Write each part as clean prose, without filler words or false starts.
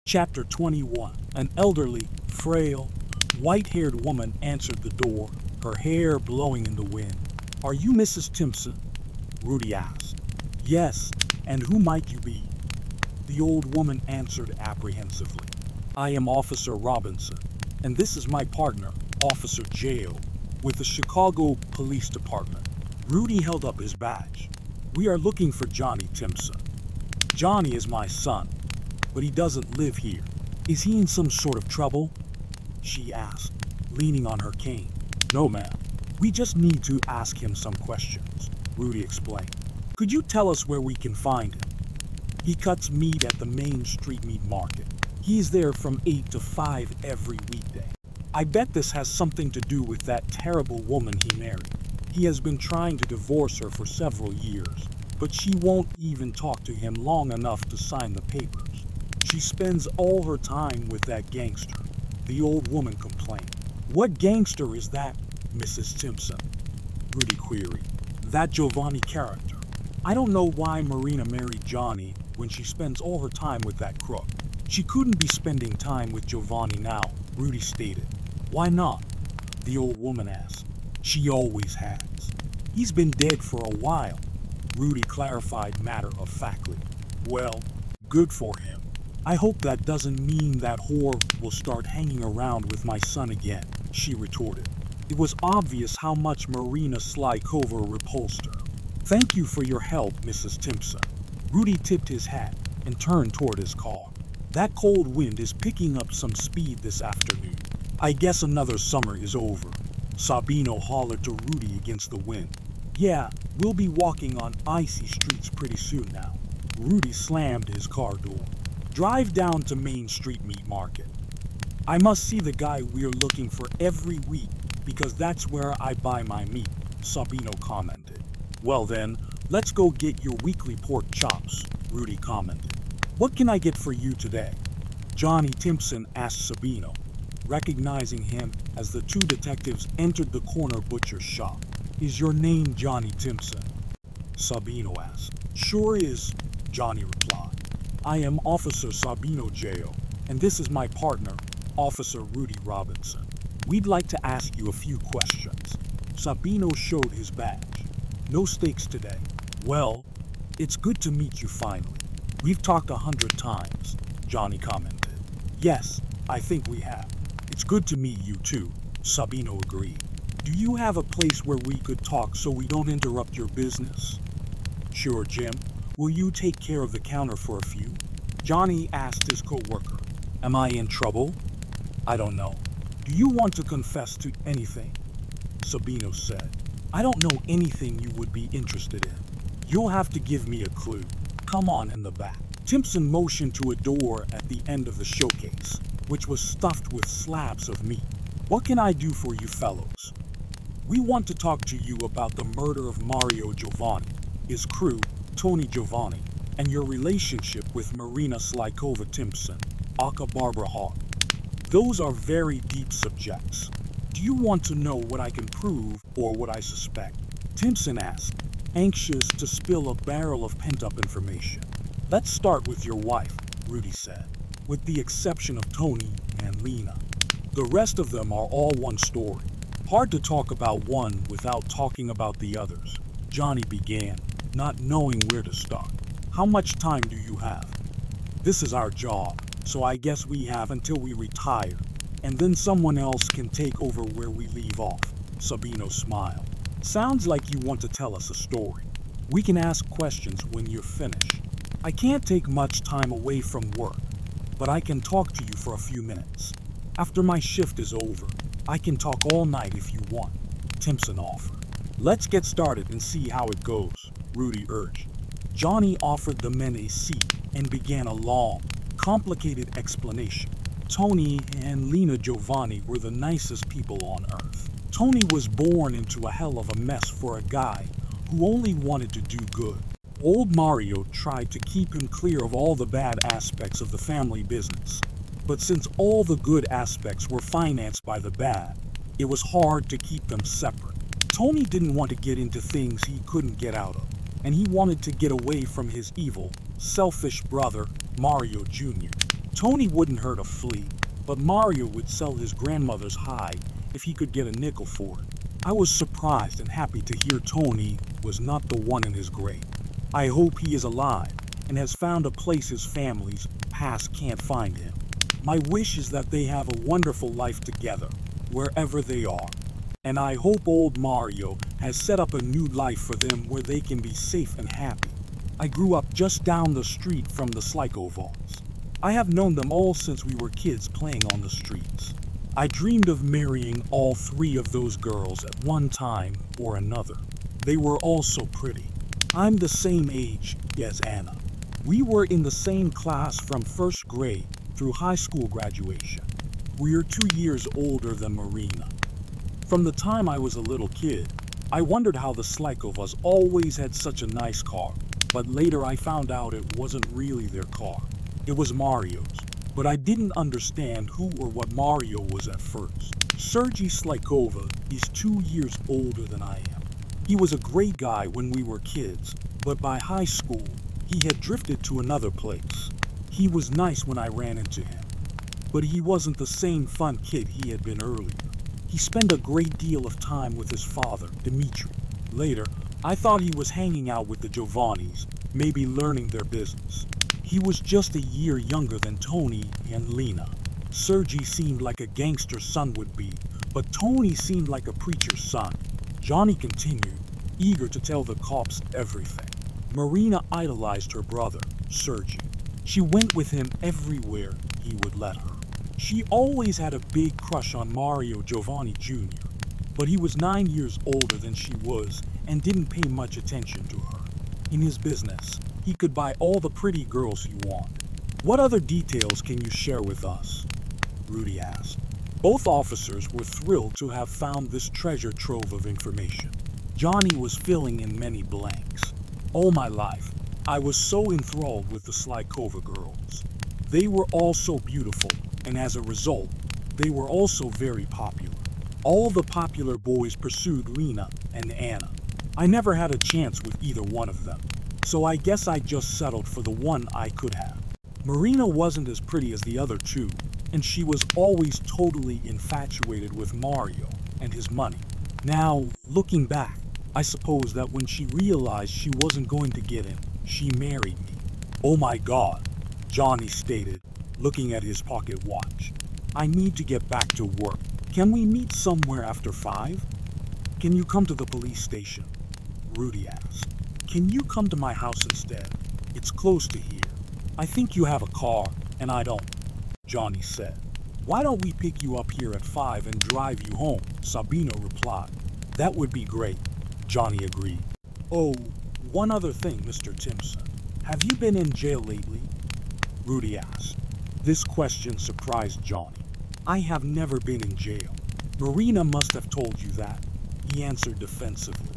Chapter 21. An elderly, frail, white-haired woman answered the door, her hair blowing in the wind. "Are you Mrs. Timpson?" Rudy asked. "Yes, and who might you be?" The old woman answered apprehensively. "I am Officer Robinson, and this is my partner, Officer J.O., with the Chicago Police Department." Rudy held up his badge. "We are looking for Johnny Timpson. Johnny is my son, but he doesn't live here. Is he in some sort of trouble?" she asked, leaning on her cane. "No, ma'am. We just need to ask him some questions," Rudy explained. "Could you tell us where we can find him?" "He cuts meat at the Main Street Meat Market. He's there from 8 to 5 every weekday. I bet this has something to do with that terrible woman he married. He has been trying to divorce her for several years, but she won't even talk to him long enough to sign the papers. She spends all her time with that gangster," the old woman complained. "What gangster is that, Mrs. Timpson?" Rudy queried. "That Giovanni character. I don't know why Marina married Johnny when she spends all her time with that crook. She couldn't be spending time with Giovanni now," Rudy stated. "Why not?" the old woman asked. "She always has. He's been dead for a while," Rudy clarified matter-of-factly. "Well, good for him. I hope that doesn't mean that whore will start hanging around with my son again," she retorted. It was obvious how much Marina Slikova repulsed her. "Thank you for your help, Mrs. Timpson." Rudy tipped his hat and turned toward his car. "That cold wind is picking up some speed this afternoon. I guess another summer is over," Sabino hollered to Rudy against the wind. "Yeah, we'll be walking on icy streets pretty soon now." Rudy slammed his car door. "Drive down to Main Street Meat Market. I must see the guy we're looking for every week because that's where I buy my meat," Sabino commented. "Well then, let's go get your weekly pork chops," Rudy commented. "What can I get for you today?" Johnny Timpson asked Sabino, recognizing him as the two detectives entered the corner butcher shop. "Is your name Johnny Timpson?" Sabino asked. "Sure is," Johnny replied. "I am Officer Sabino J.O., and this is my partner, Officer Rudy Robinson. We'd like to ask you a few questions." Sabino showed his badge. "No stakes today." "Well, it's good to meet you finally. We've talked 100 times," Johnny commented. "Yes, I think we have. It's good to meet you too," Sabino agreed. "Do you have a place where we could talk so we don't interrupt your business?" "Sure, Jim. Will you take care of the counter for a few?" Johnny asked his co-worker. "Am I in trouble?" "I don't know. Do you want to confess to anything?" Sabino said. "I don't know anything you would be interested in. You'll have to give me a clue. Come on in the back." Timpson motioned to a door at the end of the showcase, which was stuffed with slabs of meat. "What can I do for you fellows?" "We want to talk to you about the murder of Mario Giovanni, his crew, Tony Giovanni, and your relationship with Marina Slikova Timpson, aka Barbara Hart. Those are very deep subjects. Do you want to know what I can prove or what I suspect?" Timpson asked, anxious to spill a barrel of pent-up information. "Let's start with your wife," Rudy said, "with the exception of Tony and Lena. The rest of them are all one story. Hard to talk about one without talking about the others," Johnny began, not knowing where to start. "How much time do you have?" "This is our job, so I guess we have until we retire, and then someone else can take over where we leave off," Sabino smiled. "Sounds like you want to tell us a story. We can ask questions when you're finished. I can't take much time away from work, but I can talk to you for a few minutes. After my shift is over, I can talk all night if you want," Timpson offered. "Let's get started and see how it goes," Rudy urged. Johnny offered the men a seat and began a long, complicated explanation. Tony and Lena Giovanni were the nicest people on earth. Tony was born into a hell of a mess for a guy who only wanted to do good. Old Mario tried to keep him clear of all the bad aspects of the family business. But since all the good aspects were financed by the bad, it was hard to keep them separate. Tony didn't want to get into things he couldn't get out of, and he wanted to get away from his evil, selfish brother, Mario Jr. Tony wouldn't hurt a flea, but Mario would sell his grandmother's hide if he could get a nickel for it. I was surprised and happy to hear Tony was not the one in his grave. I hope he is alive and has found a place his family's past can't find him. My wish is that they have a wonderful life together, wherever they are. And I hope old Mario has set up a new life for them where they can be safe and happy. I grew up just down the street from the Slykovals. I have known them all since we were kids playing on the streets. I dreamed of marrying all three of those girls at one time or another. They were all so pretty. I'm the same age as Anna. We were in the same class from first grade through high school graduation. We're 2 years older than Marina. From the time I was a little kid, I wondered how the Slykovas always had such a nice car, but later I found out it wasn't really their car. It was Mario's, but I didn't understand who or what Mario was at first. Sergei Slykova is 2 years older than I am. He was a great guy when we were kids, but by high school, he had drifted to another place. He was nice when I ran into him, but he wasn't the same fun kid he had been earlier. He spent a great deal of time with his father, Dmitri. Later, I thought he was hanging out with the Giovannis, maybe learning their business. He was just a year younger than Tony and Lena. Sergei seemed like a gangster's son would be, but Tony seemed like a preacher's son. Johnny continued, eager to tell the cops everything. Marina idolized her brother, Sergei. She went with him everywhere he would let her. She always had a big crush on Mario Giovanni Jr., but he was 9 years older than she was and didn't pay much attention to her. In his business, he could buy all the pretty girls he wanted. What other details can you share with us? Rudy asked. Both officers were thrilled to have found this treasure trove of information. Johnny was filling in many blanks. All my life, I was so enthralled with the Slykova girls. They were all so beautiful, and as a result, they were also very popular. All the popular boys pursued Lena and Anna. I never had a chance with either one of them, so I guess I just settled for the one I could have. Marina wasn't as pretty as the other two, and she was always totally infatuated with Mario and his money. Now, looking back, I suppose that when she realized she wasn't going to get him, she married me. Oh my God, Johnny stated, looking at his pocket watch. I need to get back to work. Can we meet somewhere after 5? Can you come to the police station? Rudy asked. Can you come to my house instead? It's close to here. I think you have a car, and I don't, Johnny said. Why don't we pick you up here at 5 and drive you home? Sabino replied. That would be great, Johnny agreed. Oh, one other thing, Mr. Timpson. Have you been in jail lately? Rudy asked. This question surprised Johnny. I have never been in jail. Marina must have told you that, he answered defensively.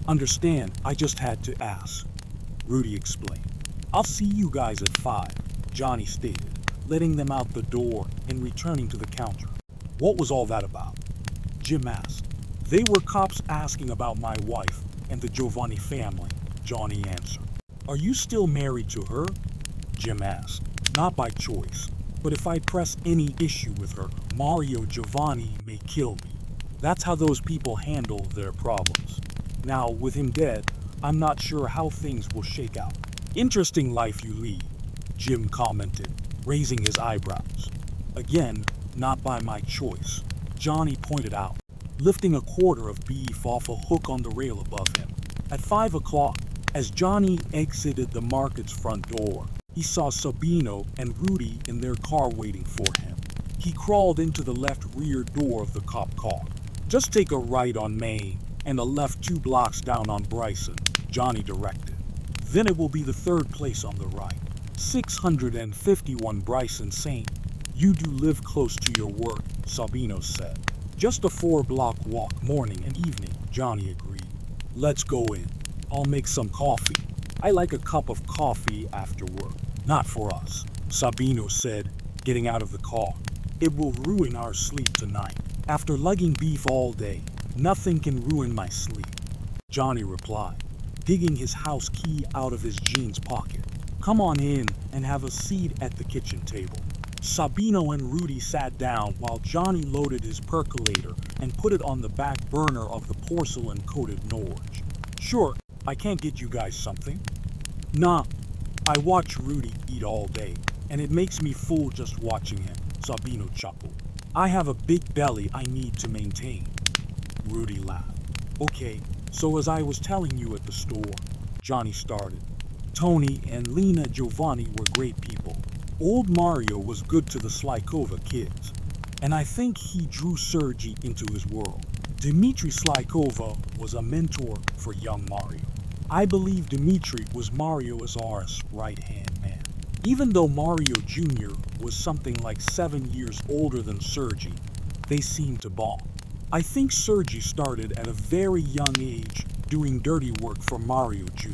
Understand, I just had to ask, Rudy explained. I'll see you guys at 5, Johnny stated, letting them out the door and returning to the counter. What was all that about? Jim asked. They were cops asking about my wife and the Giovanni family, Johnny answered. Are you still married to her? Jim asked. Not by choice, but if I press any issue with her, Mario Giovanni may kill me. That's how those people handle their problems. Now, with him dead, I'm not sure how things will shake out. Interesting life you lead, Jim commented, raising his eyebrows. Again, not by my choice, Johnny pointed out, lifting a quarter of beef off a hook on the rail above him. At 5 o'clock, as Johnny exited the market's front door, he saw Sabino and Rudy in their car waiting for him. He crawled into the left rear door of the cop car. Just take a right on Main and a left 2 blocks down on Bryson, Johnny directed. Then it will be the third place on the right. 651 Bryson St. You do live close to your work, Sabino said. Just a 4-block walk morning and evening, Johnny agreed. Let's go in. I'll make some coffee. I like a cup of coffee after work. Not for us, Sabino said, getting out of the car. It will ruin our sleep tonight. After lugging beef all day, nothing can ruin my sleep, Johnny replied, digging his house key out of his jeans pocket. Come on in and have a seat at the kitchen table. Sabino and Rudy sat down while Johnny loaded his percolator and put it on the back burner of the porcelain-coated Norge. Sure, I can't get you guys something? Nah, I watch Rudy eat all day, and it makes me full just watching him, Sabino chuckled. I have a big belly I need to maintain. Rudy laughed. Okay, so as I was telling you at the store, Johnny started. Tony and Lena Giovanni were great people. Old Mario was good to the Slikova kids, and I think he drew Sergey into his world. Dmitry Slikova was a mentor for young Mario. I believe Dmitry was Mario Azar's right-hand man. Even though Mario Jr. was something like 7 years older than Sergey, they seemed to bond. I think Sergey started at a very young age doing dirty work for Mario Jr.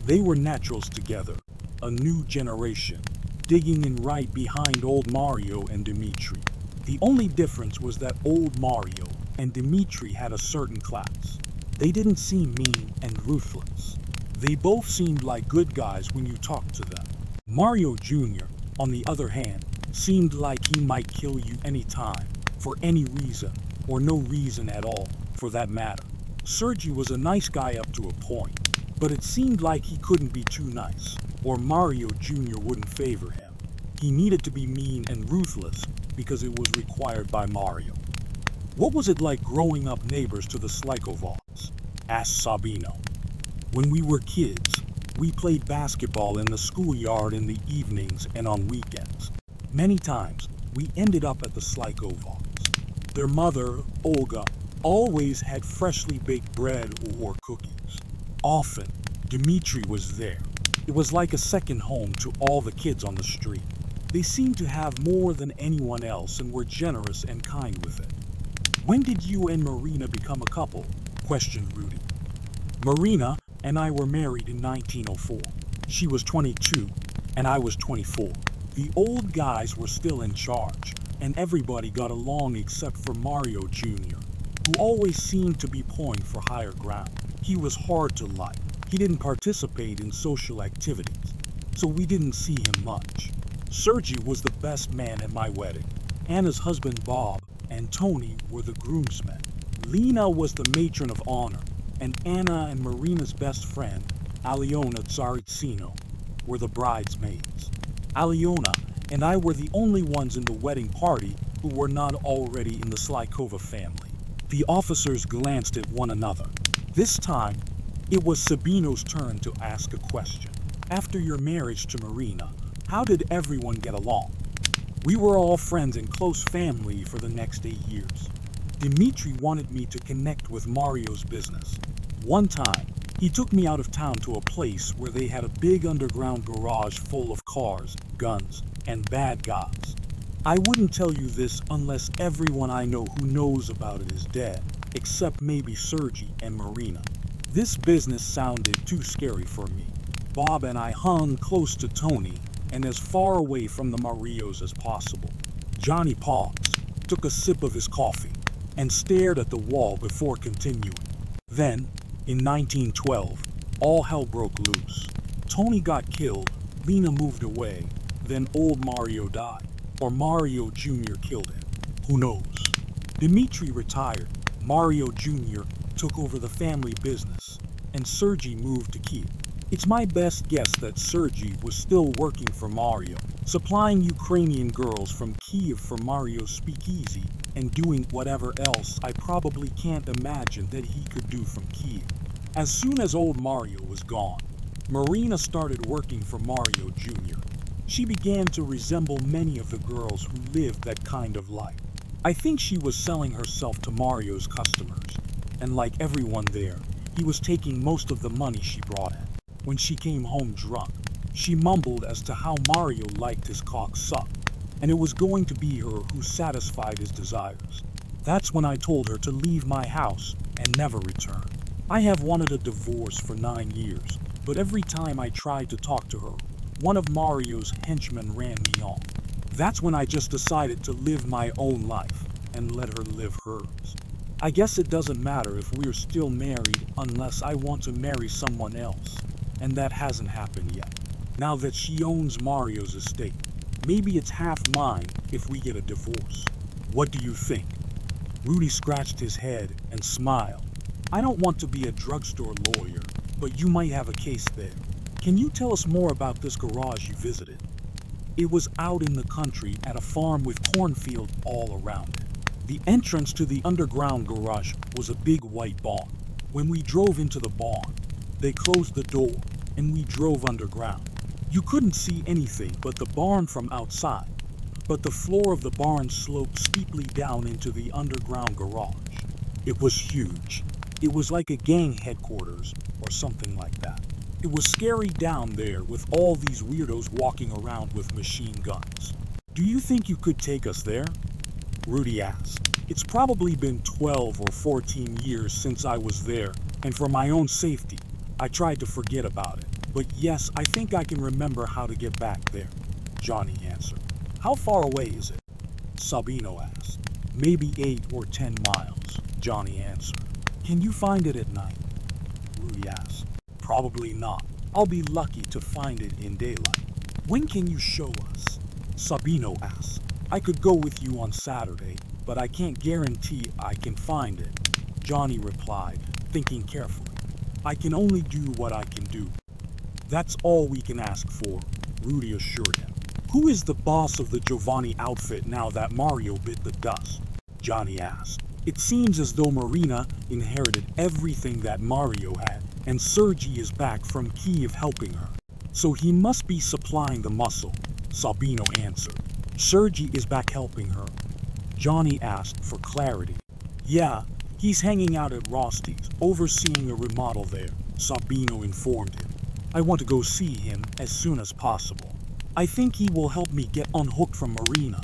They were naturals together, a new generation, digging in right behind old Mario and Dmitry. The only difference was that old Mario and Dmitry had a certain class. They didn't seem mean and ruthless. They both seemed like good guys when you talked to them. Mario Jr., on the other hand, seemed like he might kill you anytime, for any reason, or no reason at all, for that matter. Sergey was a nice guy up to a point, but it seemed like he couldn't be too nice, or Mario Jr. wouldn't favor him. He needed to be mean and ruthless because it was required by Mario. What was it like growing up neighbors to the Slikovs? Asked Sabino. When we were kids, we played basketball in the schoolyard in the evenings and on weekends. Many times, we ended up at the Slikovs. Their mother, Olga, always had freshly baked bread or cookies. Often, Dmitry was there. It was like a second home to all the kids on the street. They seemed to have more than anyone else and were generous and kind with it. When did you and Marina become a couple? Questioned Rudy. Marina and I were married in 1904. She was 22 and I was 24. The old guys were still in charge, and everybody got along except for Mario Jr., who always seemed to be pulling for higher ground. He was hard to like. He didn't participate in social activities, so we didn't see him much. Sergey was the best man at my wedding. Anna's husband Bob and Tony were the groomsmen. Lena was the matron of honor, and Anna and Marina's best friend, Aliona Tsaritsino, were the bridesmaids. Aliona and I were the only ones in the wedding party who were not already in the Slikova family. The officers glanced at one another. This time, it was Sabino's turn to ask a question. After your marriage to Marina, how did everyone get along? We were all friends and close family for the next 8 years. Dmitry wanted me to connect with Mario's business. One time, he took me out of town to a place where they had a big underground garage full of cars, guns, and bad guys. I wouldn't tell you this unless everyone I know who knows about it is dead, except maybe Sergey and Marina. This business sounded too scary for me. Bob and I hung close to Tony and as far away from the Marios as possible. Johnny paused, took a sip of his coffee, and stared at the wall before continuing. Then, in 1912, all hell broke loose. Tony got killed, Lena moved away, then old Mario died, or Mario Jr. killed him. Who knows? Dmitry retired, Mario Jr. took over the family business, and Sergey moved to Kiev. It's my best guess that Sergey was still working for Mario, supplying Ukrainian girls from Kiev for Mario's speakeasy and doing whatever else I probably can't imagine that he could do from Kiev. As soon as old Mario was gone, Marina started working for Mario Jr. She began to resemble many of the girls who lived that kind of life. I think she was selling herself to Mario's customers, and like everyone there, he was taking most of the money she brought in. When she came home drunk, she mumbled as to how Mario liked his cock sucked, and it was going to be her who satisfied his desires. That's when I told her to leave my house and never return. I have wanted a divorce for 9 years, but every time I tried to talk to her, one of Mario's henchmen ran me off. That's when I just decided to live my own life and let her live hers. I guess it doesn't matter if we're still married unless I want to marry someone else, and that hasn't happened yet. Now that she owns Mario's estate, Maybe it's half mine if we get a divorce. What do you think? Rudy scratched his head and smiled. I don't want to be a drugstore lawyer, but you might have a case there. Can you tell us more about this garage you visited? It was out in the country at a farm with cornfield all around it. The entrance to the underground garage was a big white barn. When we drove into the barn, they closed the door and we drove underground. You couldn't see anything but the barn from outside, but the floor of the barn sloped steeply down into the underground garage. It was huge. It was like a gang headquarters or something like that. It was scary down there with all these weirdos walking around with machine guns. Do you think you could take us there? Rudy asked. It's probably been 12 or 14 years since I was there, and for my own safety, I tried to forget about it. But yes, I think I can remember how to get back there, Johnny answered. How far away is it? Sabino asked. Maybe 8 or 10 miles, Johnny answered. Can you find it at night? Rudy asked. Probably not. I'll be lucky to find it in daylight. When can you show us? Sabino asked. I could go with you on Saturday, but I can't guarantee I can find it, Johnny replied, thinking carefully. I can only do what I can do. That's all we can ask for, Rudy assured him. Who is the boss of the Giovanni outfit now that Mario bit the dust? Johnny asked. It seems as though Marina inherited everything that Mario had, and Sergi is back from Kiev helping her. So he must be supplying the muscle, Sabino answered. Sergi is back helping her? Johnny asked for clarity. Yeah, he's hanging out at Rosti's, overseeing a remodel there, Sabino informed him. I want to go see him as soon as possible. I think he will help me get unhooked from Marina,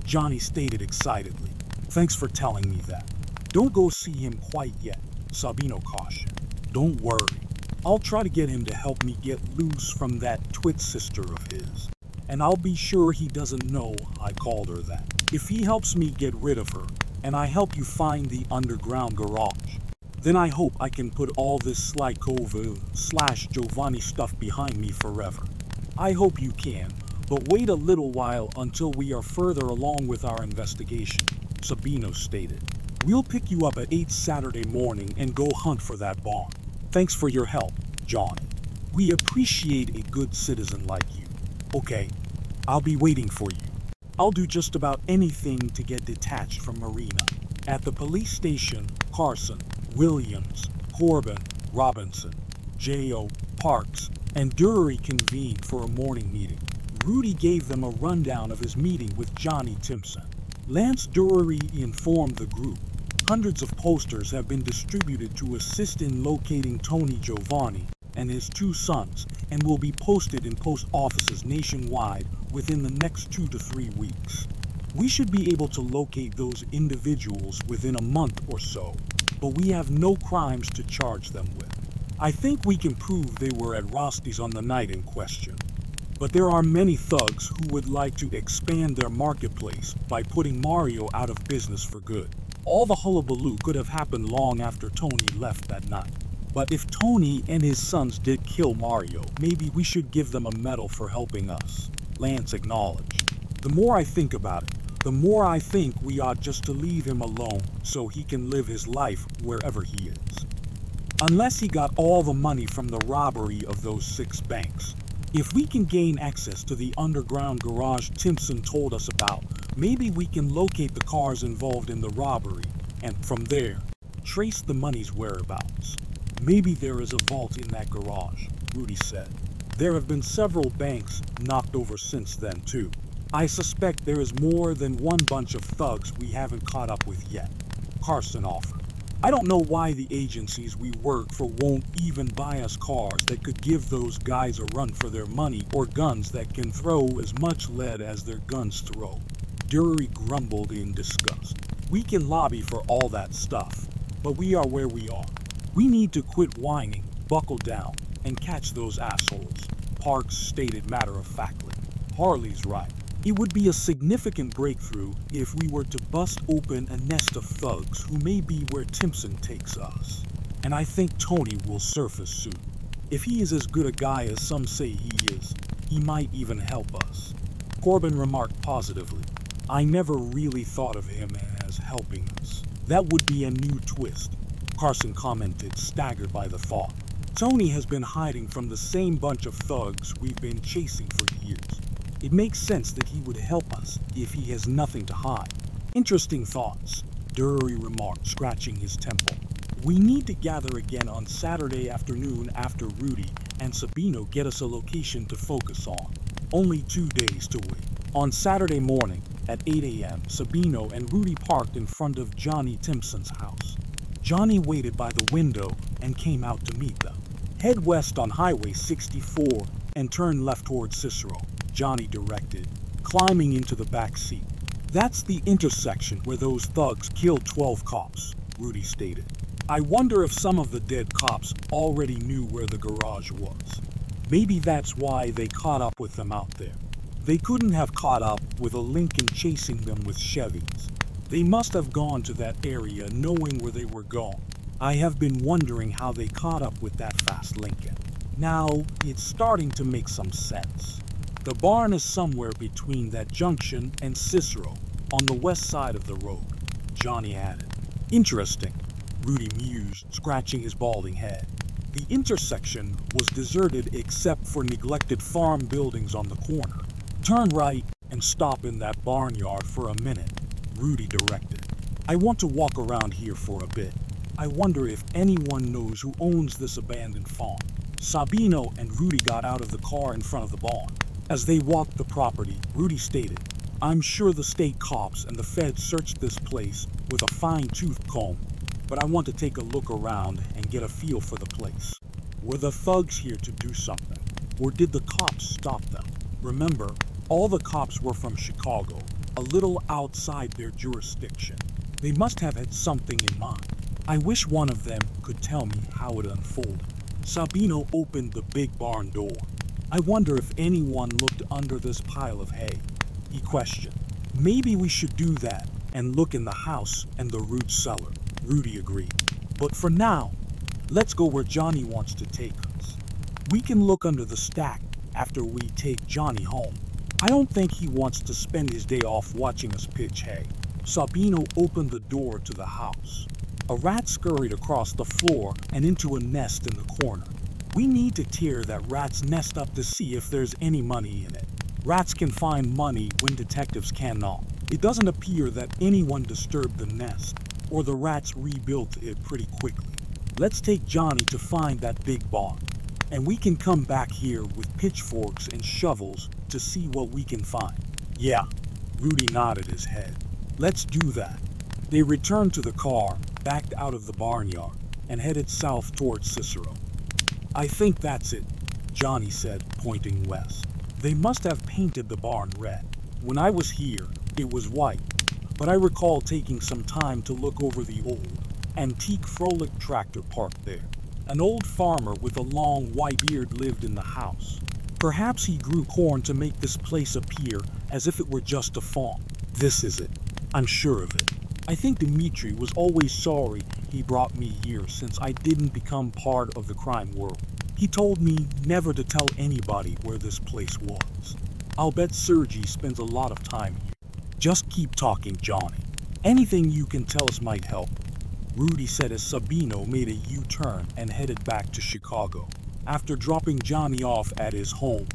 Johnny stated excitedly. Thanks for telling me that. Don't go see him quite yet, Sabino cautioned. Don't worry. I'll try to get him to help me get loose from that twit sister of his. And I'll be sure he doesn't know I called her that. If he helps me get rid of her, and I help you find the underground garage, then I hope I can put all this Slikova/Giovanni stuff behind me forever. I hope you can, but wait a little while until we are further along with our investigation, Sabino stated. We'll pick you up at 8 Saturday morning and go hunt for that barn. Thanks for your help, Johnny. We appreciate a good citizen like you. Okay, I'll be waiting for you. I'll do just about anything to get detached from Marina. At the police station, Carson, Williams, Corbin, Robinson, J.O., Parks, and Dury convened for a morning meeting. Rudy gave them a rundown of his meeting with Johnny Timpson. Lance Dury informed the group. Hundreds of posters have been distributed to assist in locating Tony Giovanni and his 2 sons, and will be posted in post offices nationwide within the next 2 to 3 weeks. We should be able to locate those individuals within a month or so, but we have no crimes to charge them with. I think we can prove they were at Rosti's on the night in question. But there are many thugs who would like to expand their marketplace by putting Mario out of business for good. All the hullabaloo could have happened long after Tony left that night. But if Tony and his sons did kill Mario, maybe we should give them a medal for helping us, Lance acknowledged. The more I think about it, the more I think we ought just to leave him alone so he can live his life wherever he is. Unless he got all the money from the robbery of those 6 banks. If we can gain access to the underground garage Timpson told us about, maybe we can locate the cars involved in the robbery, and from there, trace the money's whereabouts. Maybe there is a vault in that garage, Rudy said. There have been several banks knocked over since then, too. I suspect there is more than one bunch of thugs we haven't caught up with yet, Carson offered. I don't know why the agencies we work for won't even buy us cars that could give those guys a run for their money, or guns that can throw as much lead as their guns throw. Dury grumbled in disgust. We can lobby for all that stuff, but we are where we are. We need to quit whining, buckle down, and catch those assholes, Parks stated matter-of-factly. Harley's right. It would be a significant breakthrough if we were to bust open a nest of thugs who may be where Timpson takes us. And I think Tony will surface soon. If he is as good a guy as some say he is, he might even help us. Corbin remarked positively. I never really thought of him as helping us. That would be a new twist, Carson commented, staggered by the thought. Tony has been hiding from the same bunch of thugs we've been chasing for years. It makes sense that he would help us if he has nothing to hide. Interesting thoughts, Dury remarked, scratching his temple. We need to gather again on Saturday afternoon after Rudy and Sabino get us a location to focus on. Only 2 days to wait. On Saturday morning at 8 a.m., Sabino and Rudy parked in front of Johnny Timpson's house. Johnny waited by the window and came out to meet them. Head west on Highway 64 and turn left toward Cicero, Johnny directed, climbing into the back seat. That's the intersection where those thugs killed 12 cops, Rudy stated. I wonder if some of the dead cops already knew where the garage was. Maybe that's why they caught up with them out there. They couldn't have caught up with a Lincoln chasing them with Chevys. They must have gone to that area knowing where they were going. I have been wondering how they caught up with that fast Lincoln. Now, it's starting to make some sense. The barn is somewhere between that junction and Cicero, on the west side of the road, Johnny added. Interesting, Rudy mused, scratching his balding head. The intersection was deserted except for neglected farm buildings on the corner. Turn right and stop in that barnyard for a minute, Rudy directed. I want to walk around here for a bit. I wonder if anyone knows who owns this abandoned farm. Sabino and Rudy got out of the car in front of the barn. As they walked the property, Rudy stated, I'm sure the state cops and the feds searched this place with a fine-tooth comb, but I want to take a look around and get a feel for the place. Were the thugs here to do something, or did the cops stop them? Remember, all the cops were from Chicago, a little outside their jurisdiction. They must have had something in mind. I wish one of them could tell me how it unfolded. Sabino opened the big barn door. I wonder if anyone looked under this pile of hay, he questioned. Maybe we should do that and look in the house and the root cellar, Rudy agreed. But for now, let's go where Johnny wants to take us. We can look under the stack after we take Johnny home. I don't think he wants to spend his day off watching us pitch hay. Sabino opened the door to the house. A rat scurried across the floor and into a nest in the corner. We need to tear that rat's nest up to see if there's any money in it. Rats can find money when detectives cannot. It doesn't appear that anyone disturbed the nest, or the rats rebuilt it pretty quickly. Let's take Johnny to find that big barn, and we can come back here with pitchforks and shovels to see what we can find. Yeah, Rudy nodded his head. Let's do that. They returned to the car, backed out of the barnyard, and headed south towards Cicero. I think that's it, Johnny said, pointing west. They must have painted the barn red. When I was here, it was white, but I recall taking some time to look over the old, antique Frolic tractor parked there. An old farmer with a long white beard lived in the house. Perhaps he grew corn to make this place appear as if it were just a farm. This is it. I'm sure of it. I think Dimitri was always sorry he brought me here since I didn't become part of the crime world. He told me never to tell anybody where this place was. I'll bet Sergi spends a lot of time here. Just keep talking, Johnny. Anything you can tell us might help, Rudy said as Sabino made a U-turn and headed back to Chicago. After dropping Johnny off at his home,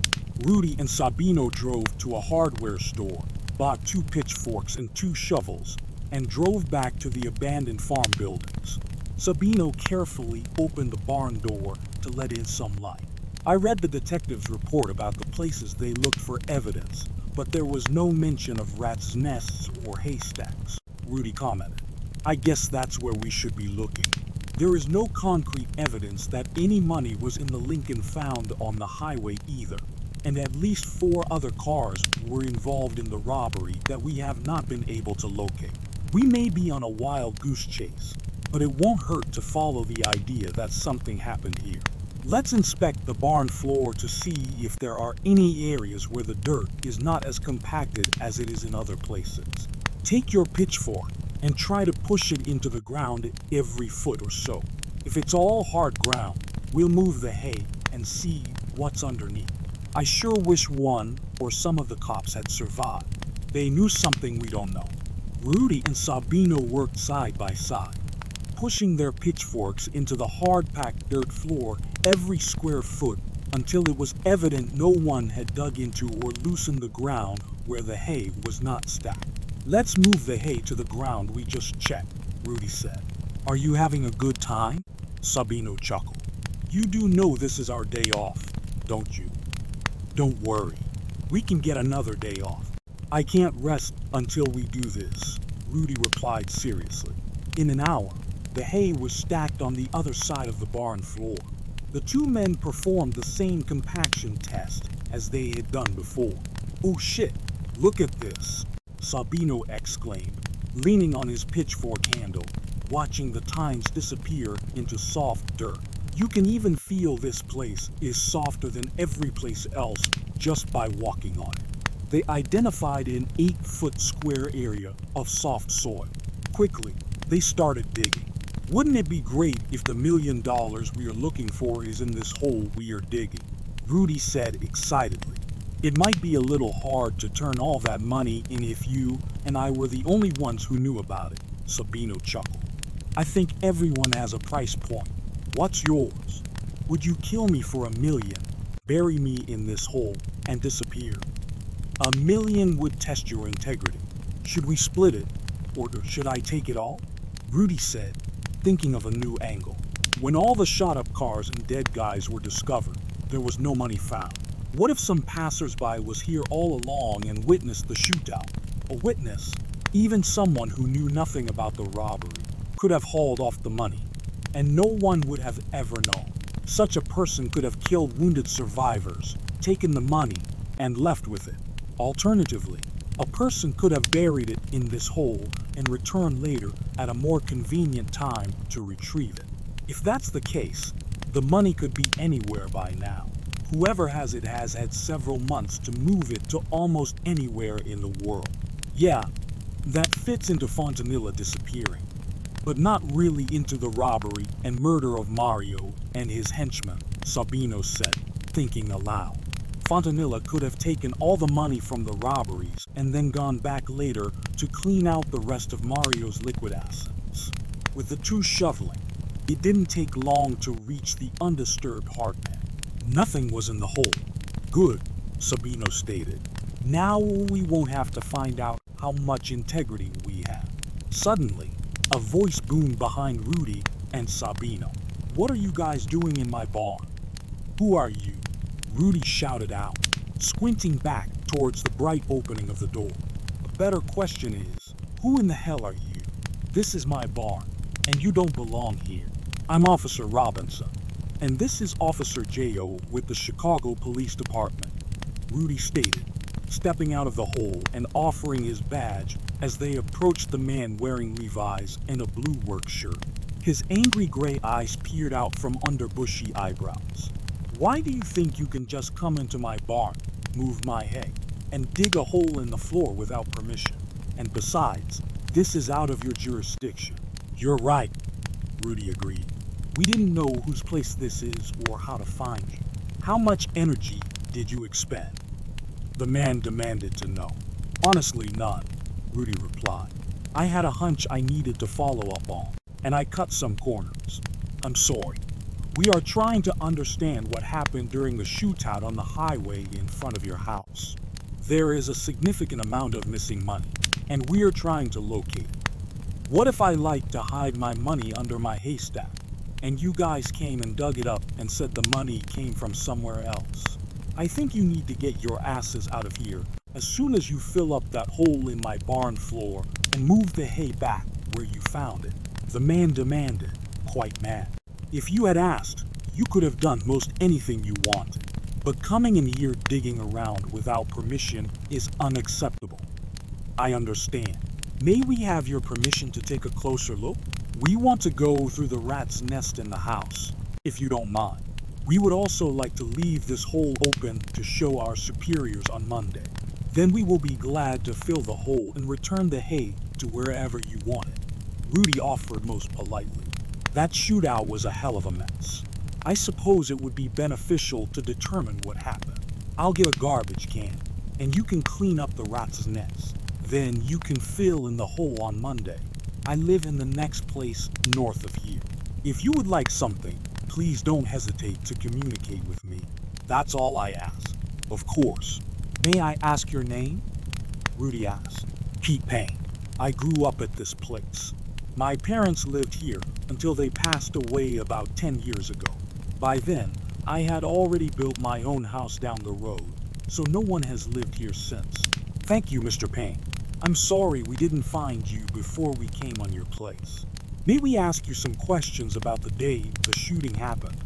Rudy and Sabino drove to a hardware store, bought 2 pitchforks and 2 shovels, and drove back to the abandoned farm buildings. Sabino carefully opened the barn door to let in some light. I read the detective's report about the places they looked for evidence, but there was no mention of rats' nests or haystacks, Rudy commented. I guess that's where we should be looking. There is no concrete evidence that any money was in the Lincoln found on the highway either, and at least 4 other cars were involved in the robbery that we have not been able to locate. We may be on a wild goose chase, but it won't hurt to follow the idea that something happened here. Let's inspect the barn floor to see if there are any areas where the dirt is not as compacted as it is in other places. Take your pitchfork and try to push it into the ground every foot or so. If it's all hard ground, we'll move the hay and see what's underneath. I sure wish one or some of the cops had survived. They knew something we don't know. Rudy and Sabino worked side by side, pushing their pitchforks into the hard-packed dirt floor every square foot until it was evident no one had dug into or loosened the ground where the hay was not stacked. Let's move the hay to the ground we just checked, Rudy said. Are you having a good time? Sabino chuckled. You do know this is our day off, don't you? Don't worry, we can get another day off. I can't rest until we do this, Rudy replied seriously. In an hour, the hay was stacked on the other side of the barn floor. The two men performed the same compaction test as they had done before. Oh shit, look at this, Sabino exclaimed, leaning on his pitchfork handle, watching the tines disappear into soft dirt. You can even feel this place is softer than every place else just by walking on it. They identified an 8-foot square area of soft soil. Quickly, they started digging. Wouldn't it be great if the $1 million we are looking for is in this hole we are digging? Rudy said excitedly. It might be a little hard to turn all that money in if you and I were the only ones who knew about it, Sabino chuckled. I think everyone has a price point. What's yours? Would you kill me for $1 million, bury me in this hole, and disappear? $1 million would test your integrity. Should we split it, or should I take it all? Rudy said, thinking of a new angle. When all the shot-up cars and dead guys were discovered, there was no money found. What if some passersby was here all along and witnessed the shootout? A witness, even someone who knew nothing about the robbery, could have hauled off the money, and no one would have ever known. Such a person could have killed wounded survivors, taken the money, and left with it. Alternatively, a person could have buried it in this hole and returned later at a more convenient time to retrieve it. If that's the case, the money could be anywhere by now. Whoever has it has had several months to move it to almost anywhere in the world. Yeah, that fits into Fontanilla disappearing, but not really into the robbery and murder of Mario and his henchmen, Sabino said, thinking aloud. Fontanilla could have taken all the money from the robberies and then gone back later to clean out the rest of Mario's liquid assets. With the two shoveling, it didn't take long to reach the undisturbed hardpan. Nothing was in the hole. Good, Sabino stated. Now we won't have to find out how much integrity we have. Suddenly, a voice boomed behind Rudy and Sabino. What are you guys doing in my barn? Who are you? Rudy shouted out, squinting back towards the bright opening of the door. A better question is, who in the hell are you? This is my barn, and you don't belong here. I'm Officer Robinson, and this is Officer J.O. with the Chicago Police Department, Rudy stated, stepping out of the hole and offering his badge as they approached the man wearing Levi's and a blue work shirt. His angry gray eyes peered out from under bushy eyebrows. Why do you think you can just come into my barn, move my hay, and dig a hole in the floor without permission? And besides, this is out of your jurisdiction. You're right, Rudy agreed. We didn't know whose place this is or how to find you. How much energy did you expend? The man demanded to know. Honestly, none, Rudy replied. I had a hunch I needed to follow up on, and I cut some corners. I'm sorry. We are trying to understand what happened during the shootout on the highway in front of your house. There is a significant amount of missing money, and we are trying to locate it. What if I like to hide my money under my haystack, and you guys came and dug it up and said the money came from somewhere else? I think you need to get your asses out of here as soon as you fill up that hole in my barn floor and move the hay back where you found it. The man demanded, quite mad. If you had asked, you could have done most anything you wanted. But coming in here digging around without permission is unacceptable. I understand. May we have your permission to take a closer look? We want to go through the rat's nest in the house, if you don't mind. We would also like to leave this hole open to show our superiors on Monday. Then we will be glad to fill the hole and return the hay to wherever you want it. Rudy offered most politely. That shootout was a hell of a mess. I suppose it would be beneficial to determine what happened. I'll get a garbage can, and you can clean up the rat's nest. Then you can fill in the hole on Monday. I live in the next place north of here. If you would like something, please don't hesitate to communicate with me. That's all I ask. Of course. May I ask your name? Rudy asked. Pete Payne. I grew up at this place. My parents lived here until they passed away about 10 years ago. By then, I had already built my own house down the road, so no one has lived here since. Thank you, Mr. Payne. I'm sorry we didn't find you before we came on your place. May we ask you some questions about the day the shooting happened?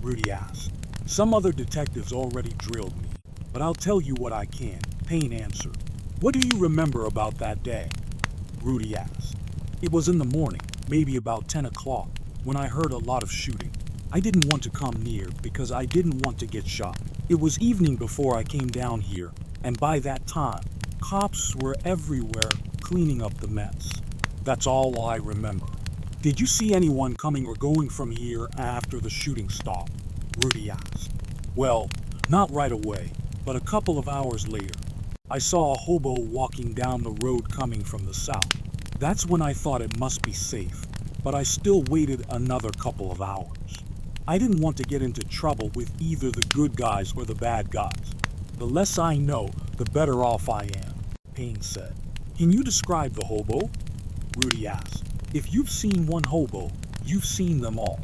Rudy asked. Some other detectives already drilled me, but I'll tell you what I can, Payne answered. What do you remember about that day? Rudy asked. It was in the morning, maybe about 10 o'clock, when I heard a lot of shooting. I didn't want to come near because I didn't want to get shot. It was evening before I came down here, and by that time, cops were everywhere cleaning up the mess. That's all I remember. Did you see anyone coming or going from here after the shooting stopped? Rudy asked. Well, not right away, but a couple of hours later. I saw a hobo walking down the road coming from the south. That's when I thought it must be safe, but I still waited another couple of hours. I didn't want to get into trouble with either the good guys or the bad guys. The less I know, the better off I am, Payne said. Can you describe the hobo? Rudy asked. If you've seen one hobo, you've seen them all.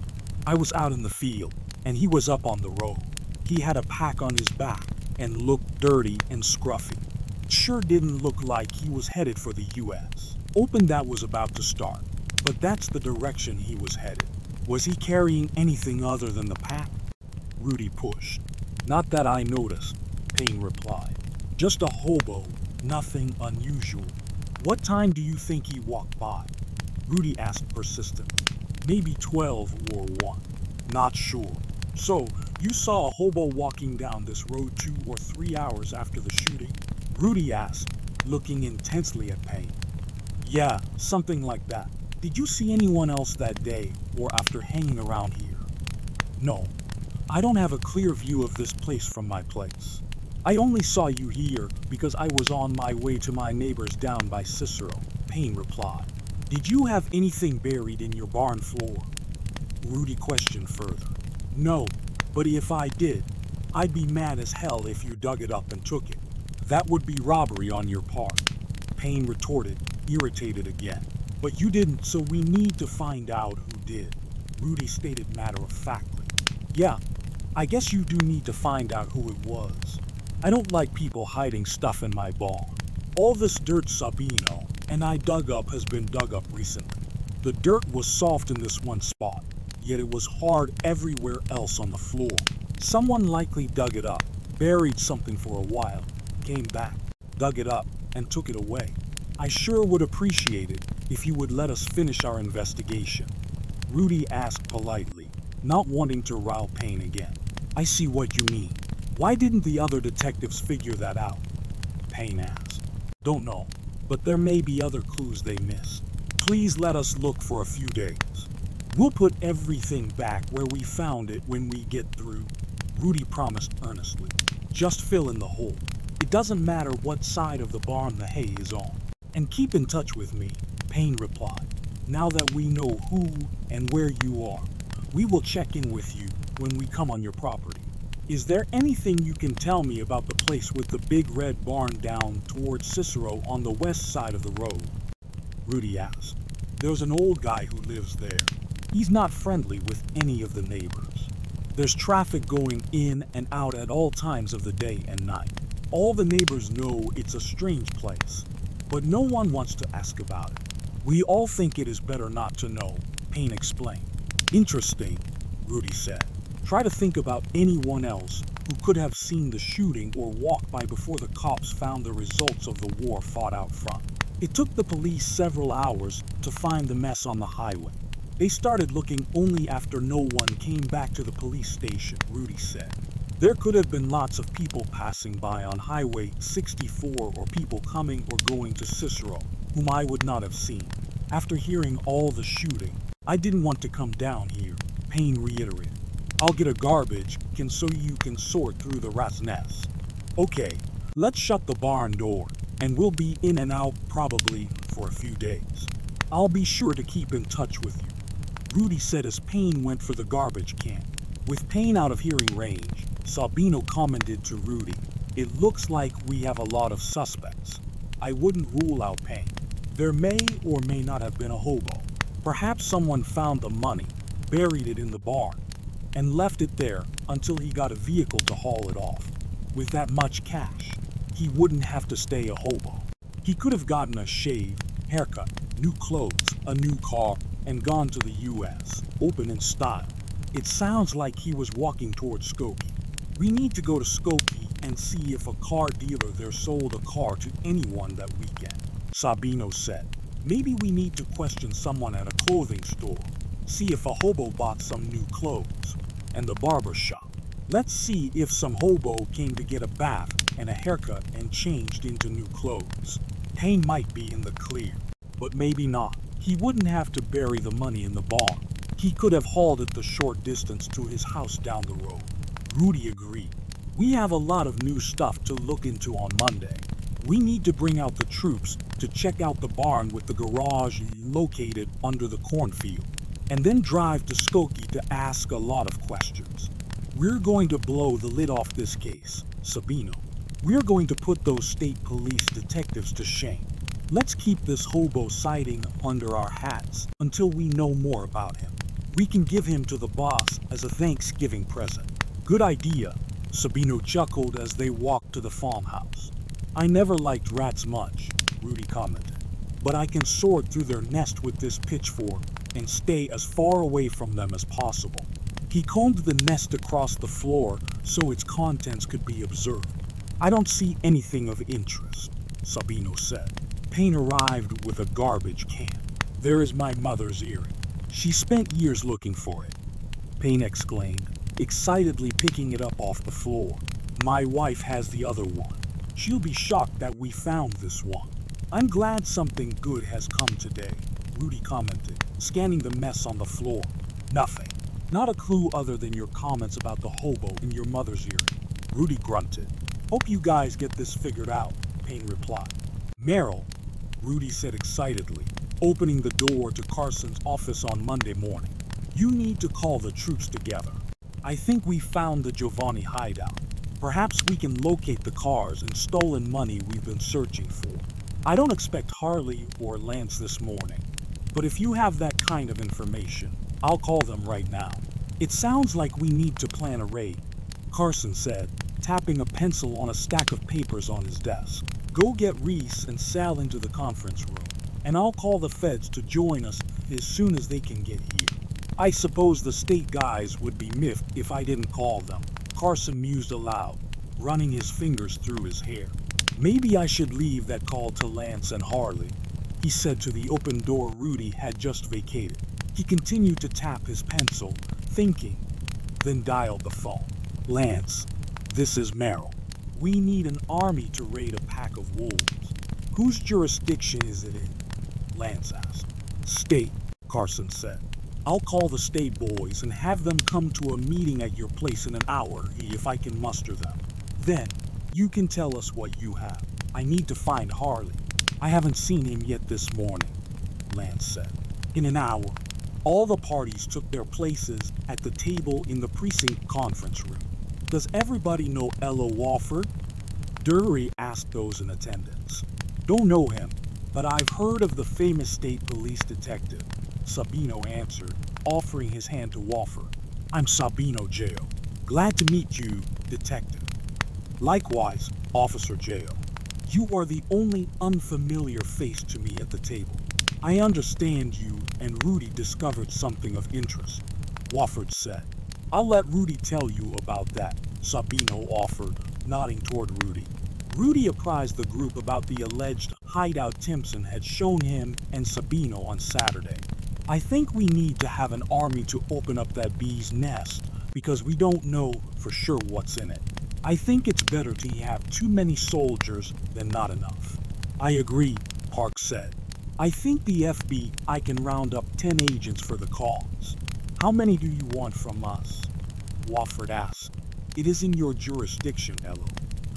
I was out in the field, and he was up on the road. He had a pack on his back and looked dirty and scruffy. It sure didn't look like he was headed for the U.S. Open that was about to start, but that's the direction he was headed. Was he carrying anything other than the pack? Rudy pushed. Not that I noticed, Payne replied. Just a hobo, nothing unusual. What time do you think he walked by? Rudy asked persistently. Maybe 12 or 1. Not sure. So, you saw a hobo walking down this road 2 or 3 hours after the shooting? Rudy asked, looking intensely at Payne. Yeah, something like that. Did you see anyone else that day or after hanging around here? No. I don't have a clear view of this place from my place. I only saw you here because I was on my way to my neighbors down by Cicero, Payne replied. Did you have anything buried in your barn floor? Rudy questioned further. No, but if I did, I'd be mad as hell if you dug it up and took it. That would be robbery on your part, Payne retorted, irritated again. But you didn't, so we need to find out who did, Rudy stated matter-of-factly. Yeah, I guess you do need to find out who it was. I don't like people hiding stuff in my barn. All this dirt Sabino and I dug up has been dug up recently. The dirt was soft in this one spot, yet it was hard everywhere else on the floor. Someone likely dug it up, buried something for a while, came back, dug it up, and took it away. I sure would appreciate it if you would let us finish our investigation, Rudy asked politely, not wanting to rile Payne again. I see what you mean. Why didn't the other detectives figure that out? Payne asked. Don't know, but there may be other clues they missed. Please let us look for a few days. We'll put everything back where we found it when we get through, Rudy promised earnestly. Just fill in the hole. It doesn't matter what side of the barn the hay is on. And keep in touch with me, Payne replied. Now that we know who and where you are, we will check in with you when we come on your property. Is there anything you can tell me about the place with the big red barn down towards Cicero on the west side of the road? Rudy asked. There's an old guy who lives there. He's not friendly with any of the neighbors. There's traffic going in and out at all times of the day and night. All the neighbors know it's a strange place, but no one wants to ask about it. We all think it is better not to know, Payne explained. Interesting, Rudy said. Try to think about anyone else who could have seen the shooting or walked by before the cops found the results of the war fought out front. It took the police several hours to find the mess on the highway. They started looking only after no one came back to the police station, Rudy said. There could have been lots of people passing by on Highway 64 or people coming or going to Cicero, whom I would not have seen. After hearing all the shooting, I didn't want to come down here, Payne reiterated. I'll get a garbage can so you can sort through the rat's nest. Okay, let's shut the barn door, and we'll be in and out probably for a few days. I'll be sure to keep in touch with you, Rudy said as Payne went for the garbage can. With Payne out of hearing range, Sabino commented to Rudy, "It looks like we have a lot of suspects. I wouldn't rule out Payne. There may or may not have been a hobo. Perhaps someone found the money, buried it in the barn, and left it there until he got a vehicle to haul it off. With that much cash, he wouldn't have to stay a hobo. He could have gotten a shave, haircut, new clothes, a new car, and gone to the U.S., open in style. It sounds like he was walking towards Skokie. We need to go to Skokie and see if a car dealer there sold a car to anyone that weekend," Sabino said. "Maybe we need to question someone at a clothing store, see if a hobo bought some new clothes, and the barber shop. Let's see if some hobo came to get a bath and a haircut and changed into new clothes. Payne might be in the clear, but maybe not. He wouldn't have to bury the money in the barn. He could have hauled it the short distance to his house down the road." Rudy agreed. "We have a lot of new stuff to look into on Monday. We need to bring out the troops to check out the barn with the garage located under the cornfield, and then drive to Skokie to ask a lot of questions. We're going to blow the lid off this case, Sabino. We're going to put those state police detectives to shame. Let's keep this hobo sighting under our hats until we know more about him. We can give him to the boss as a Thanksgiving present." "Good idea," Sabino chuckled as they walked to the farmhouse. "I never liked rats much," Rudy commented, "but I can sort through their nest with this pitchfork and stay as far away from them as possible." He combed the nest across the floor so its contents could be observed. "I don't see anything of interest," Sabino said. Payne arrived with a garbage can. "There is my mother's earring. She spent years looking for it," Payne exclaimed, excitedly picking it up off the floor. "My wife has the other one. She'll be shocked that we found this one." "I'm glad something good has come today," Rudy commented, scanning the mess on the floor. "Nothing. Not a clue other than your comments about the hobo in your mother's earring," Rudy grunted. "Hope you guys get this figured out," Payne replied. "Meryl," Rudy said excitedly, opening the door to Carson's office on Monday morning, "you need to call the troops together. I think we found the Giovanni hideout. Perhaps we can locate the cars and stolen money we've been searching for. I don't expect Harley or Lance this morning, but if you have that kind of information, I'll call them right now." "It sounds like we need to plan a raid," Carson said, tapping a pencil on a stack of papers on his desk. "Go get Reese and Sal into the conference room, and I'll call the feds to join us as soon as they can get here. I suppose the state guys would be miffed if I didn't call them," Carson mused aloud, running his fingers through his hair. "Maybe I should leave that call to Lance and Harley," he said to the open door Rudy had just vacated. He continued to tap his pencil, thinking, then dialed the phone. "Lance, this is Merrill. We need an army to raid a pack of wolves. Whose jurisdiction is it in?" Lance asked. "State," Carson said. "I'll call the state boys and have them come to a meeting at your place in an hour if I can muster them. Then, you can tell us what you have. I need to find Harley. I haven't seen him yet this morning," Lance said. In an hour, all the parties took their places at the table in the precinct conference room. "Does everybody know Ella Wofford?" Dury asked those in attendance. "Don't know him, but I've heard of the famous state police detective," Sabino answered, offering his hand to Wofford. "I'm Sabino Jail. Glad to meet you, detective." "Likewise, Officer Jail. You are the only unfamiliar face to me at the table. I understand you and Rudy discovered something of interest," Wofford said. "I'll let Rudy tell you about that," Sabino offered, nodding toward Rudy. Rudy apprised the group about the alleged hideout Timpson had shown him and Sabino on Saturday. "I think we need to have an army to open up that bee's nest because we don't know for sure what's in it. I think it's better to have too many soldiers than not enough." "I agree," Park said. "I think the FBI can round up 10 agents for the cause. How many do you want from us?" Wofford asked. "It is in your jurisdiction, Elo.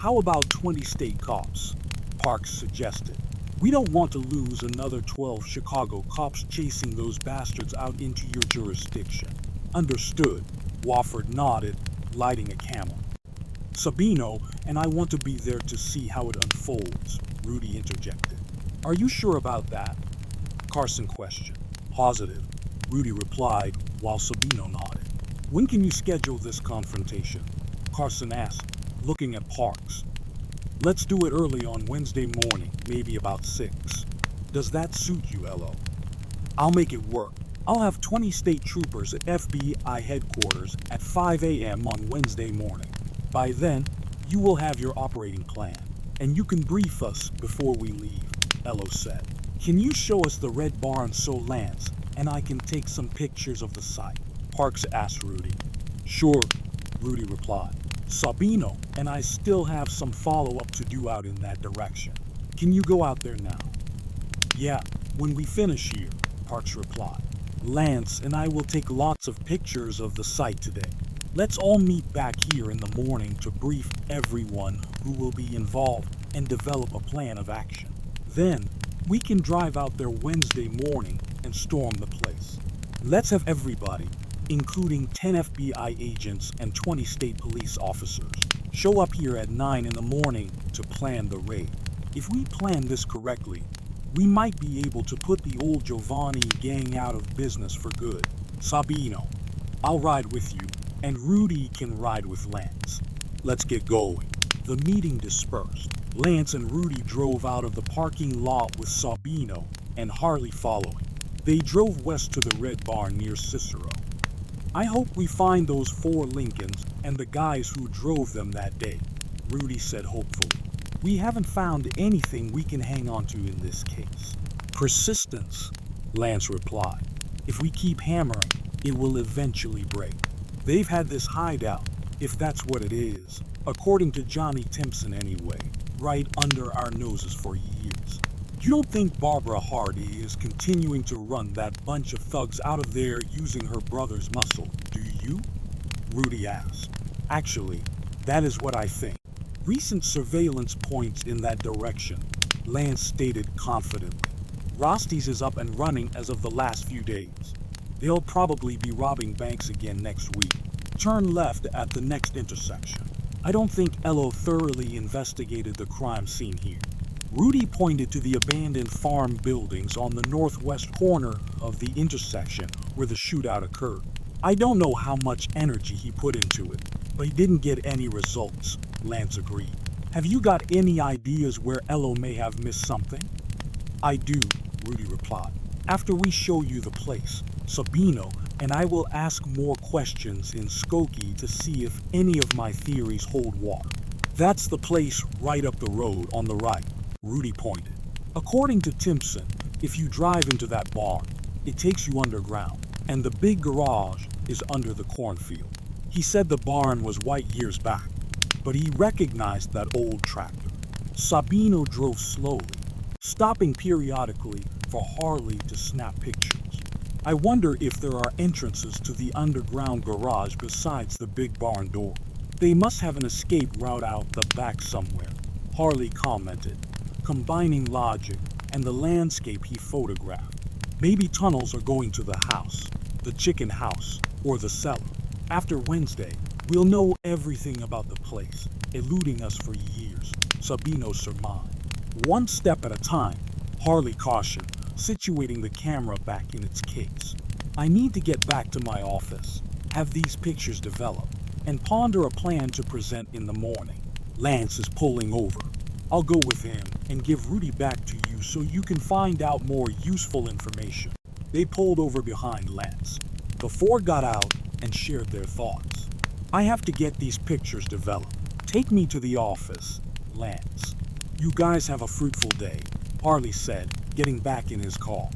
How about 20 state cops? Parks suggested. We don't want to lose another 12 Chicago cops chasing those bastards out into your jurisdiction. Understood. Wofford nodded, lighting a camel. Sabino and I want to be there to see how it unfolds, Rudy interjected. Are you sure about that? Carson questioned. Positive, Rudy replied while Sabino nodded. When can you schedule this confrontation? Carson asked, looking at Parks. Let's do it early on Wednesday morning, maybe about 6. Does that suit you, Elo? I'll make it work. I'll have 20 state troopers at FBI headquarters at 5 a.m. on Wednesday morning. By then, you will have your operating plan, and you can brief us before we leave, Elo said. Can you show us the red barn so Lance and I can take some pictures of the site? Parks asked Rudy. Sure, Rudy replied. Sabino and I still have some follow-up to do out in that direction. Can you go out there now? Yeah, when we finish here, Parks replied. Lance and I will take lots of pictures of the site today. Let's all meet back here in the morning to brief everyone who will be involved and develop a plan of action. Then, we can drive out there Wednesday morning and storm the place. Let's have everybody, including 10 FBI agents and 20 state police officers, show up here at 9 in the morning to plan the raid. If we plan this correctly, we might be able to put the old Giovanni gang out of business for good. Sabino, I'll ride with you, and Rudy can ride with Lance. Let's get going. The meeting dispersed. Lance and Rudy drove out of the parking lot with Sabino and Harley following. They drove west to the Red Barn near Cicero. I hope we find those 4 Lincolns and the guys who drove them that day, Rudy said hopefully. We haven't found anything we can hang on to in this case. Persistence, Lance replied. If we keep hammering, it will eventually break. They've had this hideout, if that's what it is, according to Johnny Timpson anyway, right under our noses for years. You don't think Barbara Hardy is continuing to run that bunch of thugs out of there using her brother's muscle, do you? Rudy asked. Actually, that is what I think. Recent surveillance points in that direction, Lance stated confidently. Rosty's is up and running as of the last few days. They'll probably be robbing banks again next week. Turn left at the next intersection. I don't think Elo thoroughly investigated the crime scene here. Rudy pointed to the abandoned farm buildings on the northwest corner of the intersection where the shootout occurred. I don't know how much energy he put into it, but he didn't get any results, Lance agreed. Have you got any ideas where Elo may have missed something? I do, Rudy replied. After we show you the place, Sabino and I will ask more questions in Skokie to see if any of my theories hold water. That's the place right up the road on the right, Rudy pointed. According to Timpson, if you drive into that barn, it takes you underground, and the big garage is under the cornfield. He said the barn was white years back, but he recognized that old tractor. Sabino drove slowly, stopping periodically for Harley to snap pictures. I wonder if there are entrances to the underground garage besides the big barn door. They must have an escape route out the back somewhere, Harley commented, combining logic and the landscape he photographed. Maybe tunnels are going to the house, the chicken house, or the cellar. After Wednesday, we'll know everything about the place, eluding us for years, Sabino surmised. One step at a time, Harley cautioned, situating the camera back in its case. I need to get back to my office, have these pictures developed, and ponder a plan to present in the morning. Lance is pulling over. I'll go with him and give Rudy back to you so you can find out more useful information. They pulled over behind Lance. The 4 got out and shared their thoughts. I have to get these pictures developed. Take me to the office, Lance. You guys have a fruitful day, Harley said, getting back in his car.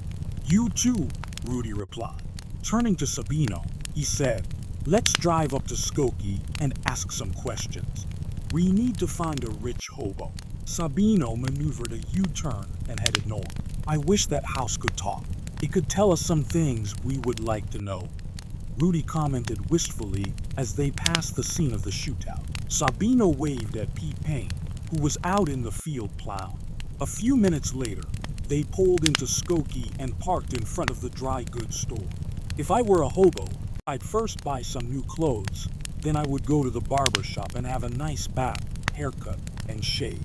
You too, Rudy replied. Turning to Sabino, he said, let's drive up to Skokie and ask some questions. We need to find a rich hobo. Sabino maneuvered a U-turn and headed north. I wish that house could talk. It could tell us some things we would like to know. Rudy commented wistfully as they passed the scene of the shootout. Sabino waved at Pete Payne, who was out in the field plowing. A few minutes later, they pulled into Skokie and parked in front of the dry goods store. If I were a hobo, I'd first buy some new clothes, then I would go to the barber shop and have a nice bath, haircut, and shave.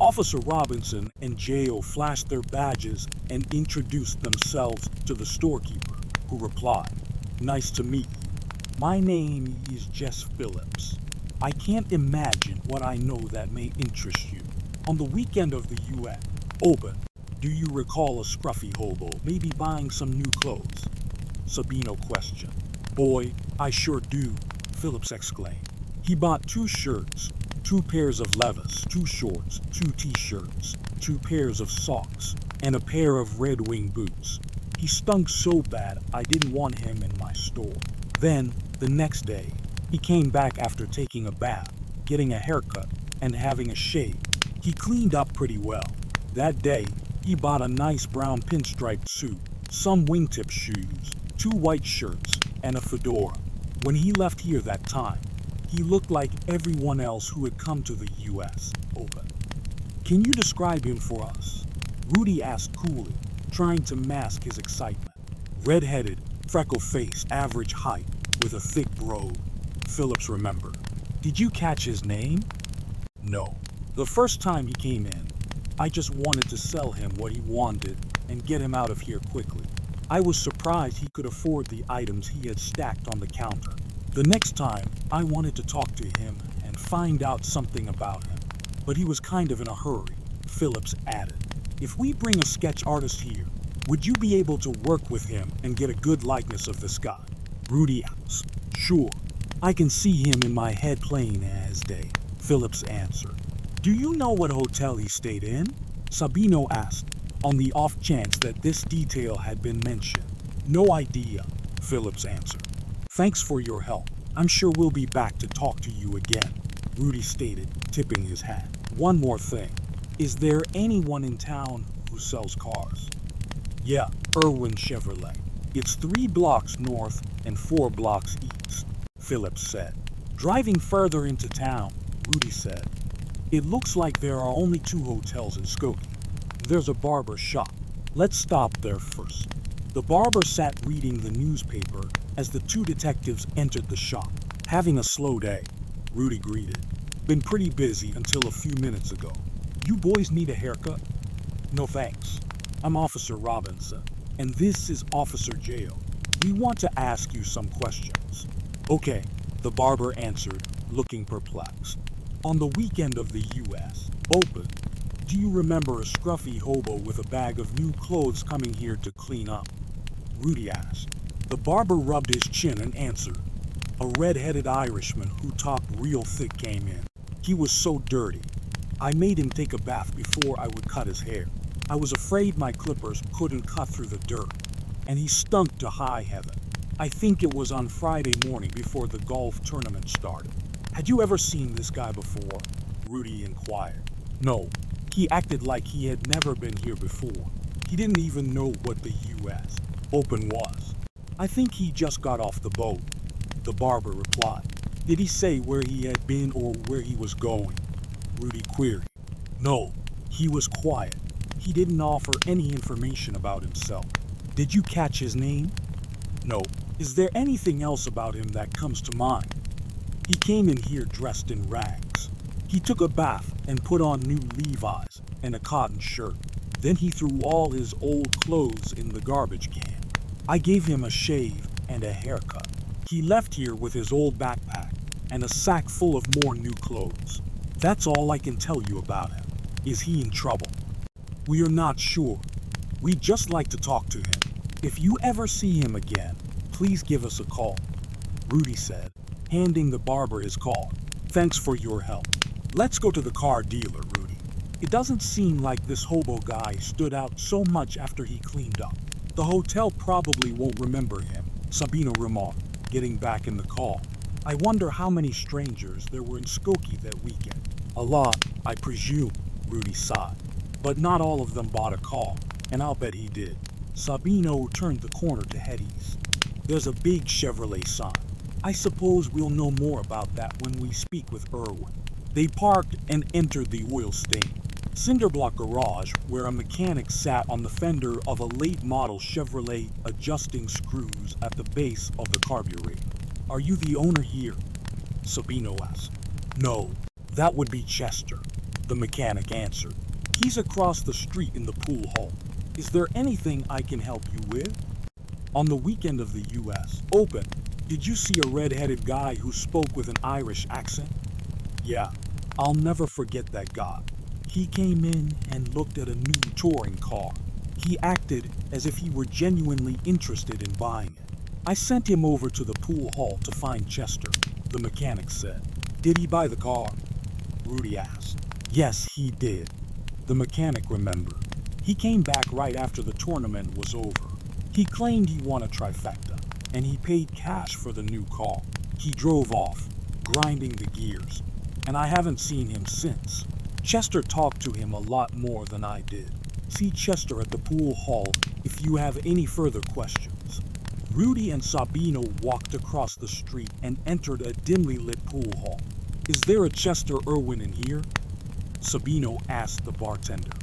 Officer Robinson and J.O. flashed their badges and introduced themselves to the storekeeper, who replied, "Nice to meet you. My name is Jess Phillips. I can't imagine what I know that may interest you. On the weekend of the U.S. Open, do you recall a scruffy hobo maybe buying some new clothes?" Sabino questioned. "Boy, I sure do," Phillips exclaimed. He bought 2 shirts, 2 pairs of levis, 2 shorts, 2 t-shirts, 2 pairs of socks, and a pair of Red Wing boots. He stunk so bad I didn't want him in my store. Then, the next day, he came back after taking a bath, getting a haircut, and having a shave. He cleaned up pretty well. That day, he bought a nice brown pinstriped suit, some wingtip shoes, 2 white shirts, and a fedora. When he left here that time, he looked like everyone else who had come to the U.S. Open. "Can you describe him for us?" Rudy asked coolly, trying to mask his excitement. "Red-headed, freckle-faced, average height, with a thick brogue," Phillips remembered. "Did you catch his name?" "No. The first time he came in, I just wanted to sell him what he wanted and get him out of here quickly. I was surprised he could afford the items he had stacked on the counter. The next time, I wanted to talk to him and find out something about him. But he was kind of in a hurry," Phillips added. "If we bring a sketch artist here, would you be able to work with him and get a good likeness of this guy?" Rudy asked. "Sure. I can see him in my head plain as day," Phillips answered. "Do you know what hotel he stayed in?" Sabino asked, on the off chance that this detail had been mentioned. "No idea," Phillips answered. "Thanks for your help. I'm sure we'll be back to talk to you again," Rudy stated, tipping his hat. "One more thing. Is there anyone in town who sells cars?" "Yeah, Irwin Chevrolet. It's 3 blocks north and 4 blocks east," Phillips said. Driving further into town, Rudy said, "It looks like there are only 2 hotels in Skokie. There's a barber shop. Let's stop there first." The barber sat reading the newspaper as the 2 detectives entered the shop. "Having a slow day," Rudy greeted. "Been pretty busy until a few minutes ago. You boys need a haircut?" "No thanks. I'm Officer Robinson, and this is Officer J.O. We want to ask you some questions." "Okay," the barber answered, looking perplexed. "On the weekend of the U.S. Open, do you remember a scruffy hobo with a bag of new clothes coming here to clean up?" Rudy asked. The barber rubbed his chin and answered. "A red-headed Irishman who talked real thick came in. He was so dirty. I made him take a bath before I would cut his hair. I was afraid my clippers couldn't cut through the dirt. And he stunk to high heaven. I think it was on Friday morning before the golf tournament started." "Had you ever seen this guy before?" Rudy inquired. "No. He acted like he had never been here before. He didn't even know what the U.S. Open was. I think he just got off the boat," the barber replied. "Did he say where he had been or where he was going?" Rudy queried. "No. He was quiet. He didn't offer any information about himself." "Did you catch his name?" "No. Is there anything else about him that comes to mind?" "He came in here dressed in rags. He took a bath and put on new Levi's and a cotton shirt. Then he threw all his old clothes in the garbage can. I gave him a shave and a haircut. He left here with his old backpack and a sack full of more new clothes. That's all I can tell you about him. Is he in trouble?" "We are not sure. We'd just like to talk to him. If you ever see him again, please give us a call," Rudy said, handing the barber his card. "Thanks for your help. Let's go to the car dealer, Rudy. It doesn't seem like this hobo guy stood out so much after he cleaned up. The hotel probably won't remember him," Sabino remarked, getting back in the car. "I wonder how many strangers there were in Skokie that weekend." "A lot, I presume," Rudy sighed. "But not all of them bought a car, and I'll bet he did." Sabino turned the corner to head east. "There's a big Chevrolet sign. I suppose we'll know more about that when we speak with Irwin. They parked and entered the oil-stained cinderblock garage where a mechanic sat on the fender of a late-model Chevrolet adjusting screws at the base of the carburetor. Are you the owner here? Sabino asked. No, that would be Chester, the mechanic answered. He's across the street in the pool hall. Is there anything I can help you with? On the weekend of the U.S. Open, did you see a red-headed guy who spoke with an Irish accent? Yeah, I'll never forget that guy. He came in and looked at a new touring car. He acted as if he were genuinely interested in buying it. I sent him over to the pool hall to find Chester, the mechanic said. Did he buy the car? Rudy asked. Yes, he did. The mechanic remembered. He came back right after the tournament was over. He claimed he won a trifecta, and he paid cash for the new car. He drove off, grinding the gears, and I haven't seen him since. Chester talked to him a lot more than I did. See Chester at the pool hall if you have any further questions. Rudy and Sabino walked across the street and entered a dimly lit pool hall. Is there a Chester Irwin in here? Sabino asked the bartender.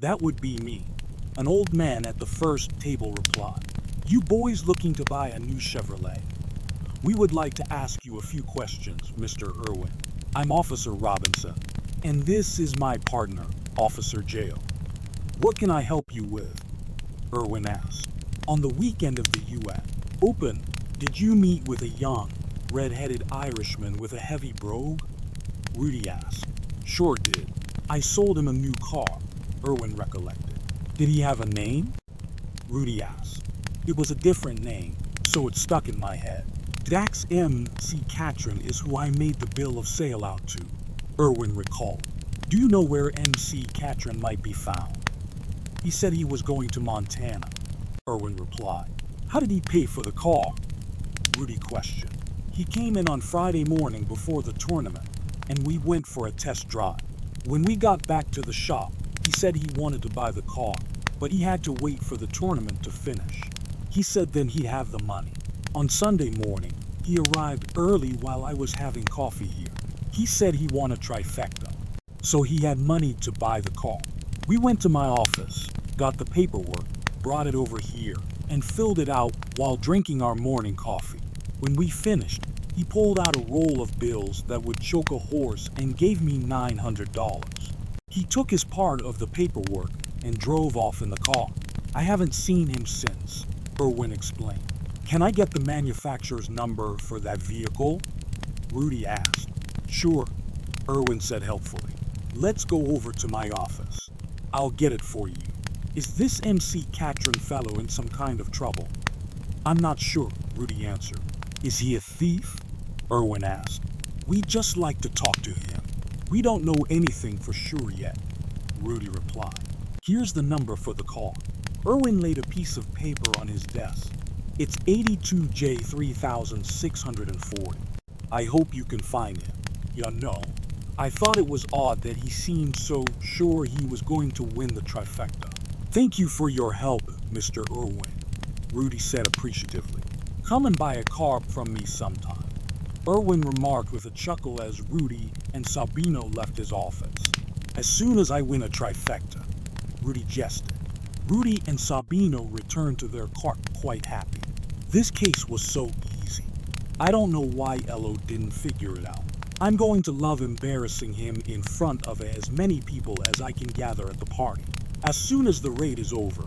That would be me. An old man at the first table replied. You boys looking to buy a new Chevrolet? We would like to ask you a few questions, Mr. Irwin. I'm Officer Robinson, and this is my partner, Officer Jail. What can I help you with? Irwin asked. On the weekend of the U.S. Open, did you meet with a young, red-headed Irishman with a heavy brogue? Rudy asked. Sure did. I sold him a new car, Irwin recollected. Did he have a name? Rudy asked. It was a different name, so it stuck in my head. Dax M.C. Catron is who I made the bill of sale out to, Irwin recalled. Do you know where M.C. Catron might be found? He said he was going to Montana, Irwin replied. How did he pay for the car? Rudy questioned. He came in on Friday morning before the tournament, and we went for a test drive. When we got back to the shop, he said he wanted to buy the car, but he had to wait for the tournament to finish. He said then he'd have the money. On Sunday morning, he arrived early while I was having coffee here. He said he won a trifecta, so he had money to buy the car. We went to my office, got the paperwork, brought it over here, and filled it out while drinking our morning coffee. When we finished, he pulled out a roll of bills that would choke a horse and gave me $900. He took his part of the paperwork and drove off in the car. I haven't seen him since, Irwin explained. Can I get the manufacturer's number for that vehicle? Rudy asked. Sure, Irwin said helpfully. Let's go over to my office. I'll get it for you. Is this MC Catron fellow in some kind of trouble? I'm not sure, Rudy answered. Is he a thief? Irwin asked. We'd just like to talk to him. We don't know anything for sure yet, Rudy replied. Here's the number for the call. Irwin laid a piece of paper on his desk. It's 82J3640. I hope you can find him. You know, I thought it was odd that he seemed so sure he was going to win the trifecta. Thank you for your help, Mr. Irwin, Rudy said appreciatively. Come and buy a car from me sometime. Irwin remarked with a chuckle as Rudy and Sabino left his office. As soon as I win a trifecta, Rudy jested. Rudy and Sabino returned to their cart quite happy. This case was so easy. I don't know why Ello didn't figure it out. I'm going to love embarrassing him in front of as many people as I can gather at the party. As soon as the raid is over,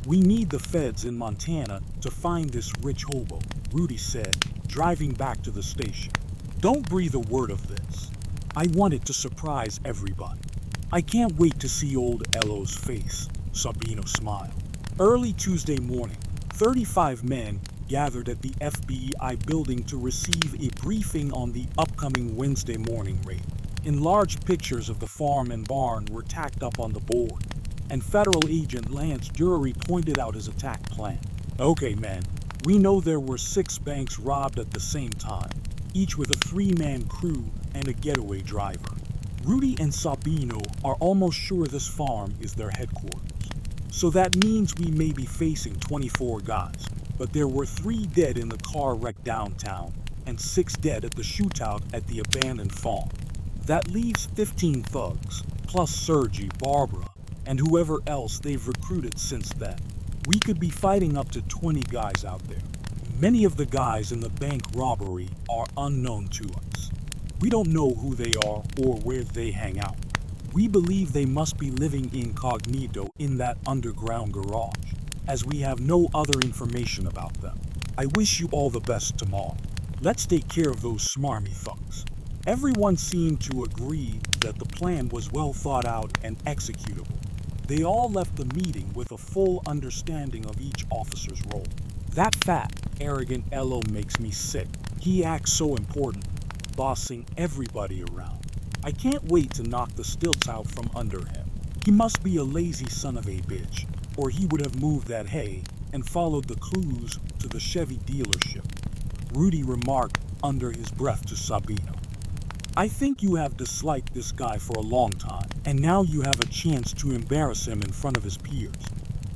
we need the feds in Montana to find this rich hobo, Rudy said, driving back to the station. Don't breathe a word of this. I want it to surprise everybody. I can't wait to see old Ello's face, Sabino smiled. Early Tuesday morning, 35 men gathered at the FBI building to receive a briefing on the upcoming Wednesday morning raid. Enlarged pictures of the farm and barn were tacked up on the board, and Federal Agent Lance Drury pointed out his attack plan. Okay, men, we know there were 6 banks robbed at the same time, each with a 3-man crew and a getaway driver. Rudy and Sabino are almost sure this farm is their headquarters. So that means we may be facing 24 guys, but there were 3 dead in the car wreck downtown, and 6 dead at the shootout at the abandoned farm. That leaves 15 thugs, plus Sergi, Barbara, and whoever else they've recruited since then. We could be fighting up to 20 guys out there. Many of the guys in the bank robbery are unknown to us. We don't know who they are or where they hang out. We believe they must be living incognito in that underground garage, as we have no other information about them. I wish you all the best tomorrow. Let's take care of those smarmy thugs. Everyone seemed to agree that the plan was well thought out and executable. They all left the meeting with a full understanding of each officer's role. That fat, arrogant Elo makes me sick. He acts so important, bossing everybody around. I can't wait to knock the stilts out from under him. He must be a lazy son of a bitch, or he would have moved that hay and followed the clues to the Chevy dealership. Rudy remarked under his breath to Sabino. I think you have disliked this guy for a long time, and now you have a chance to embarrass him in front of his peers.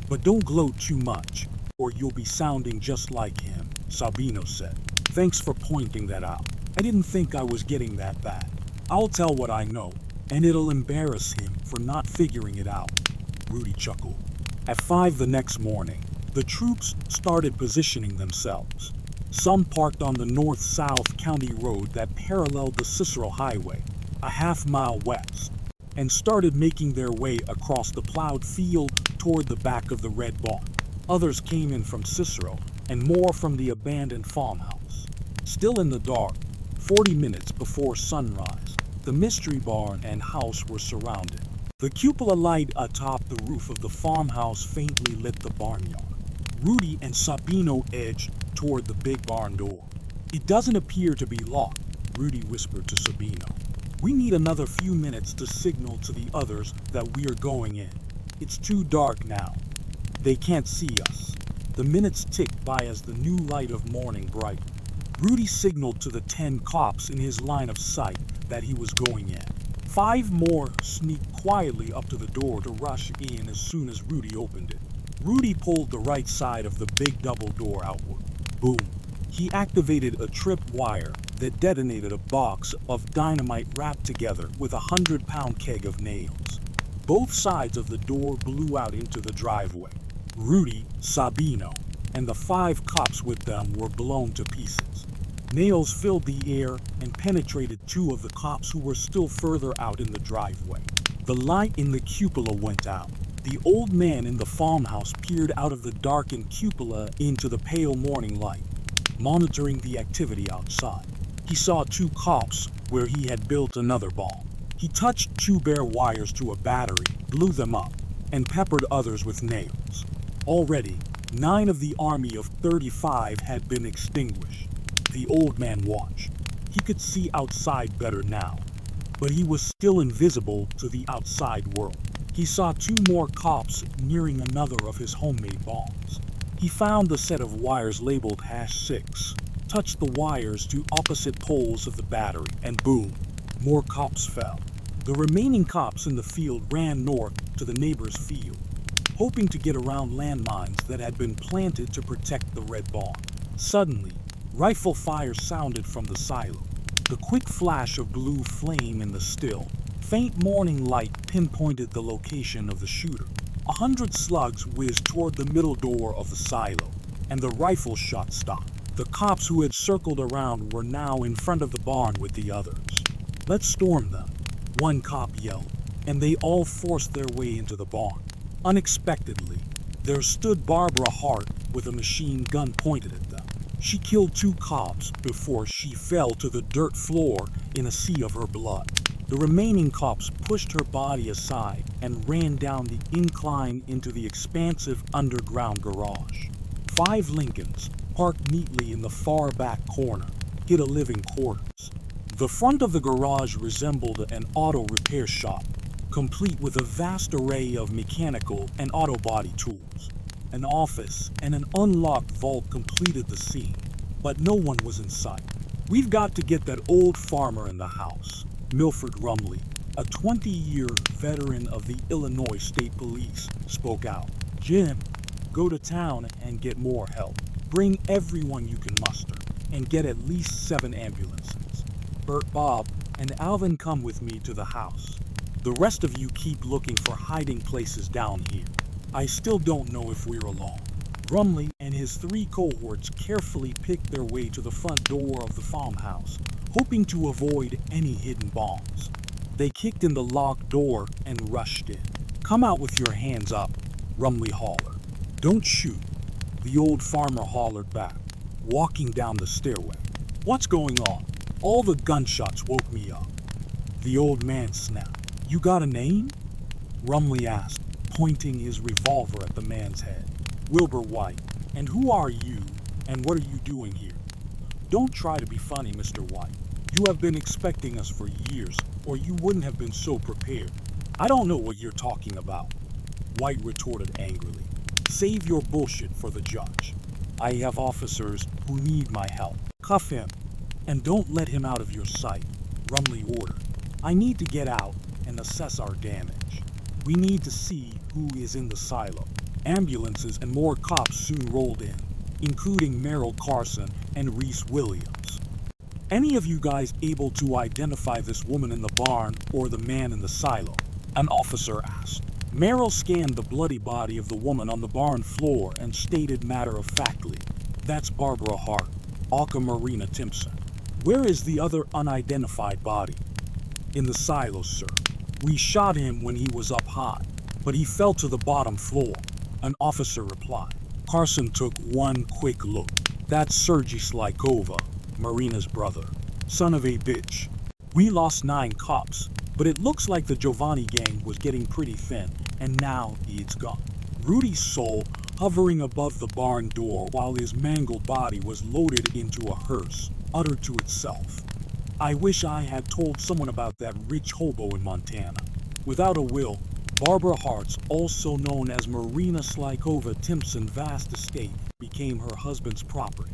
But don't gloat too much, or you'll be sounding just like him, Sabino said. Thanks for pointing that out. I didn't think I was getting that bad. I'll tell what I know, and it'll embarrass him for not figuring it out. Rudy chuckled. At 5 the next morning, the troops started positioning themselves. Some parked on the north-south county road that paralleled the Cicero Highway, a half-mile west, and started making their way across the plowed field toward the back of the red barn. Others came in from Cicero, and more from the abandoned farmhouse. Still in the dark, 40 minutes before sunrise, the mystery barn and house were surrounded. The cupola light atop the roof of the farmhouse faintly lit the barnyard. Rudy and Sabino edged toward the big barn door. It doesn't appear to be locked, Rudy whispered to Sabino. We need another few minutes to signal to the others that we are going in. It's too dark now. They can't see us. The minutes ticked by as the new light of morning brightened. Rudy signaled to the 10 cops in his line of sight that he was going in. 5 more sneaked quietly up to the door to rush in as soon as Rudy opened it. Rudy pulled the right side of the big double door outward. Boom. He activated a trip wire that detonated a box of dynamite wrapped together with a 100-pound keg of nails. Both sides of the door blew out into the driveway. Rudy, Sabino, and the 5 cops with them were blown to pieces. Nails filled the air and penetrated 2 of the cops who were still further out in the driveway. The light in the cupola went out. The old man in the farmhouse peered out of the darkened cupola into the pale morning light, monitoring the activity outside. He saw 2 cops where he had built another bomb. He touched 2 bare wires to a battery, blew them up, and peppered others with nails. Already, 9 of the army of 35 had been extinguished. The old man watched. He could see outside better now, but he was still invisible to the outside world. He saw 2 more cops nearing another of his homemade bombs. He found the set of wires labeled #6, touched the wires to opposite poles of the battery, and boom, more cops fell. The remaining cops in the field ran north to the neighbor's field, hoping to get around landmines that had been planted to protect the red barn. Suddenly, rifle fire sounded from the silo. The quick flash of blue flame in the still, faint morning light pinpointed the location of the shooter. 100 slugs whizzed toward the middle door of the silo, and the rifle shot stopped. The cops who had circled around were now in front of the barn with the others. Let's storm them, one cop yelled, and they all forced their way into the barn. Unexpectedly, there stood Barbara Hart with a machine gun pointed at them. She killed 2 cops before she fell to the dirt floor in a sea of her blood. The remaining cops pushed her body aside and ran down the incline into the expansive underground garage. 5 Lincolns, parked neatly in the far back corner, hid a living quarters. The front of the garage resembled an auto repair shop, complete with a vast array of mechanical and auto body tools. An office and an unlocked vault completed the scene, but no one was in sight. We've got to get that old farmer in the house, Milford Rumley, a 20-year veteran of the Illinois State Police, spoke out. Jim, go to town and get more help. Bring everyone you can muster. and get at least 7 ambulances. Bert, Bob, and Alvin come with me to the house. The rest of you keep looking for hiding places down here. I still don't know if we're alone. Rumley and his 3 cohorts carefully picked their way to the front door of the farmhouse, hoping to avoid any hidden bombs. They kicked in the locked door and rushed in. "Come out with your hands up," Rumley hollered. "Don't shoot," the old farmer hollered back, walking down the stairway. "What's going on? All the gunshots woke me up," the old man snapped. "You got a name?" Rumley asked, pointing his revolver at the man's head. "Wilbur White. And who are you, and what are you doing here?" "Don't try to be funny, Mr. White. You have been expecting us for years, or you wouldn't have been so prepared." "I don't know what you're talking about," White retorted angrily. "Save your bullshit for the judge. I have officers who need my help. Cuff him, and don't let him out of your sight," Rumley ordered. "I need to get out and assess our damage. We need to see who is in the silo." Ambulances and more cops soon rolled in, including Merrill Carson and Reese Williams. "Any of you guys able to identify this woman in the barn or the man in the silo?" an officer asked. Merrill scanned the bloody body of the woman on the barn floor and stated matter-of-factly, "That's Barbara Hart, aka Marina Timpson." "Where is the other unidentified body?" "In the silo, sir. We shot him when he was up high, but he fell to the bottom floor," an officer replied. Carson took one quick look. "That's Sergei Slikova, Marina's brother. Son of a bitch. We lost 9 cops, but it looks like the Giovanni gang was getting pretty thin, and now it's gone." Rudy's soul hovering above the barn door while his mangled body was loaded into a hearse, uttered to itself, "I wish I had told someone about that rich hobo in Montana." Without a will, Barbara Hart's, also known as Marina Slikova Timpson, vast estate became her husband's property.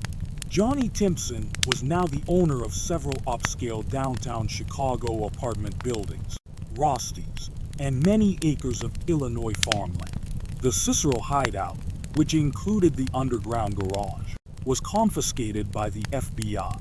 Johnny Timpson was now the owner of several upscale downtown Chicago apartment buildings, Rosty's, and many acres of Illinois farmland. The Cicero hideout, which included the underground garage, was confiscated by the FBI.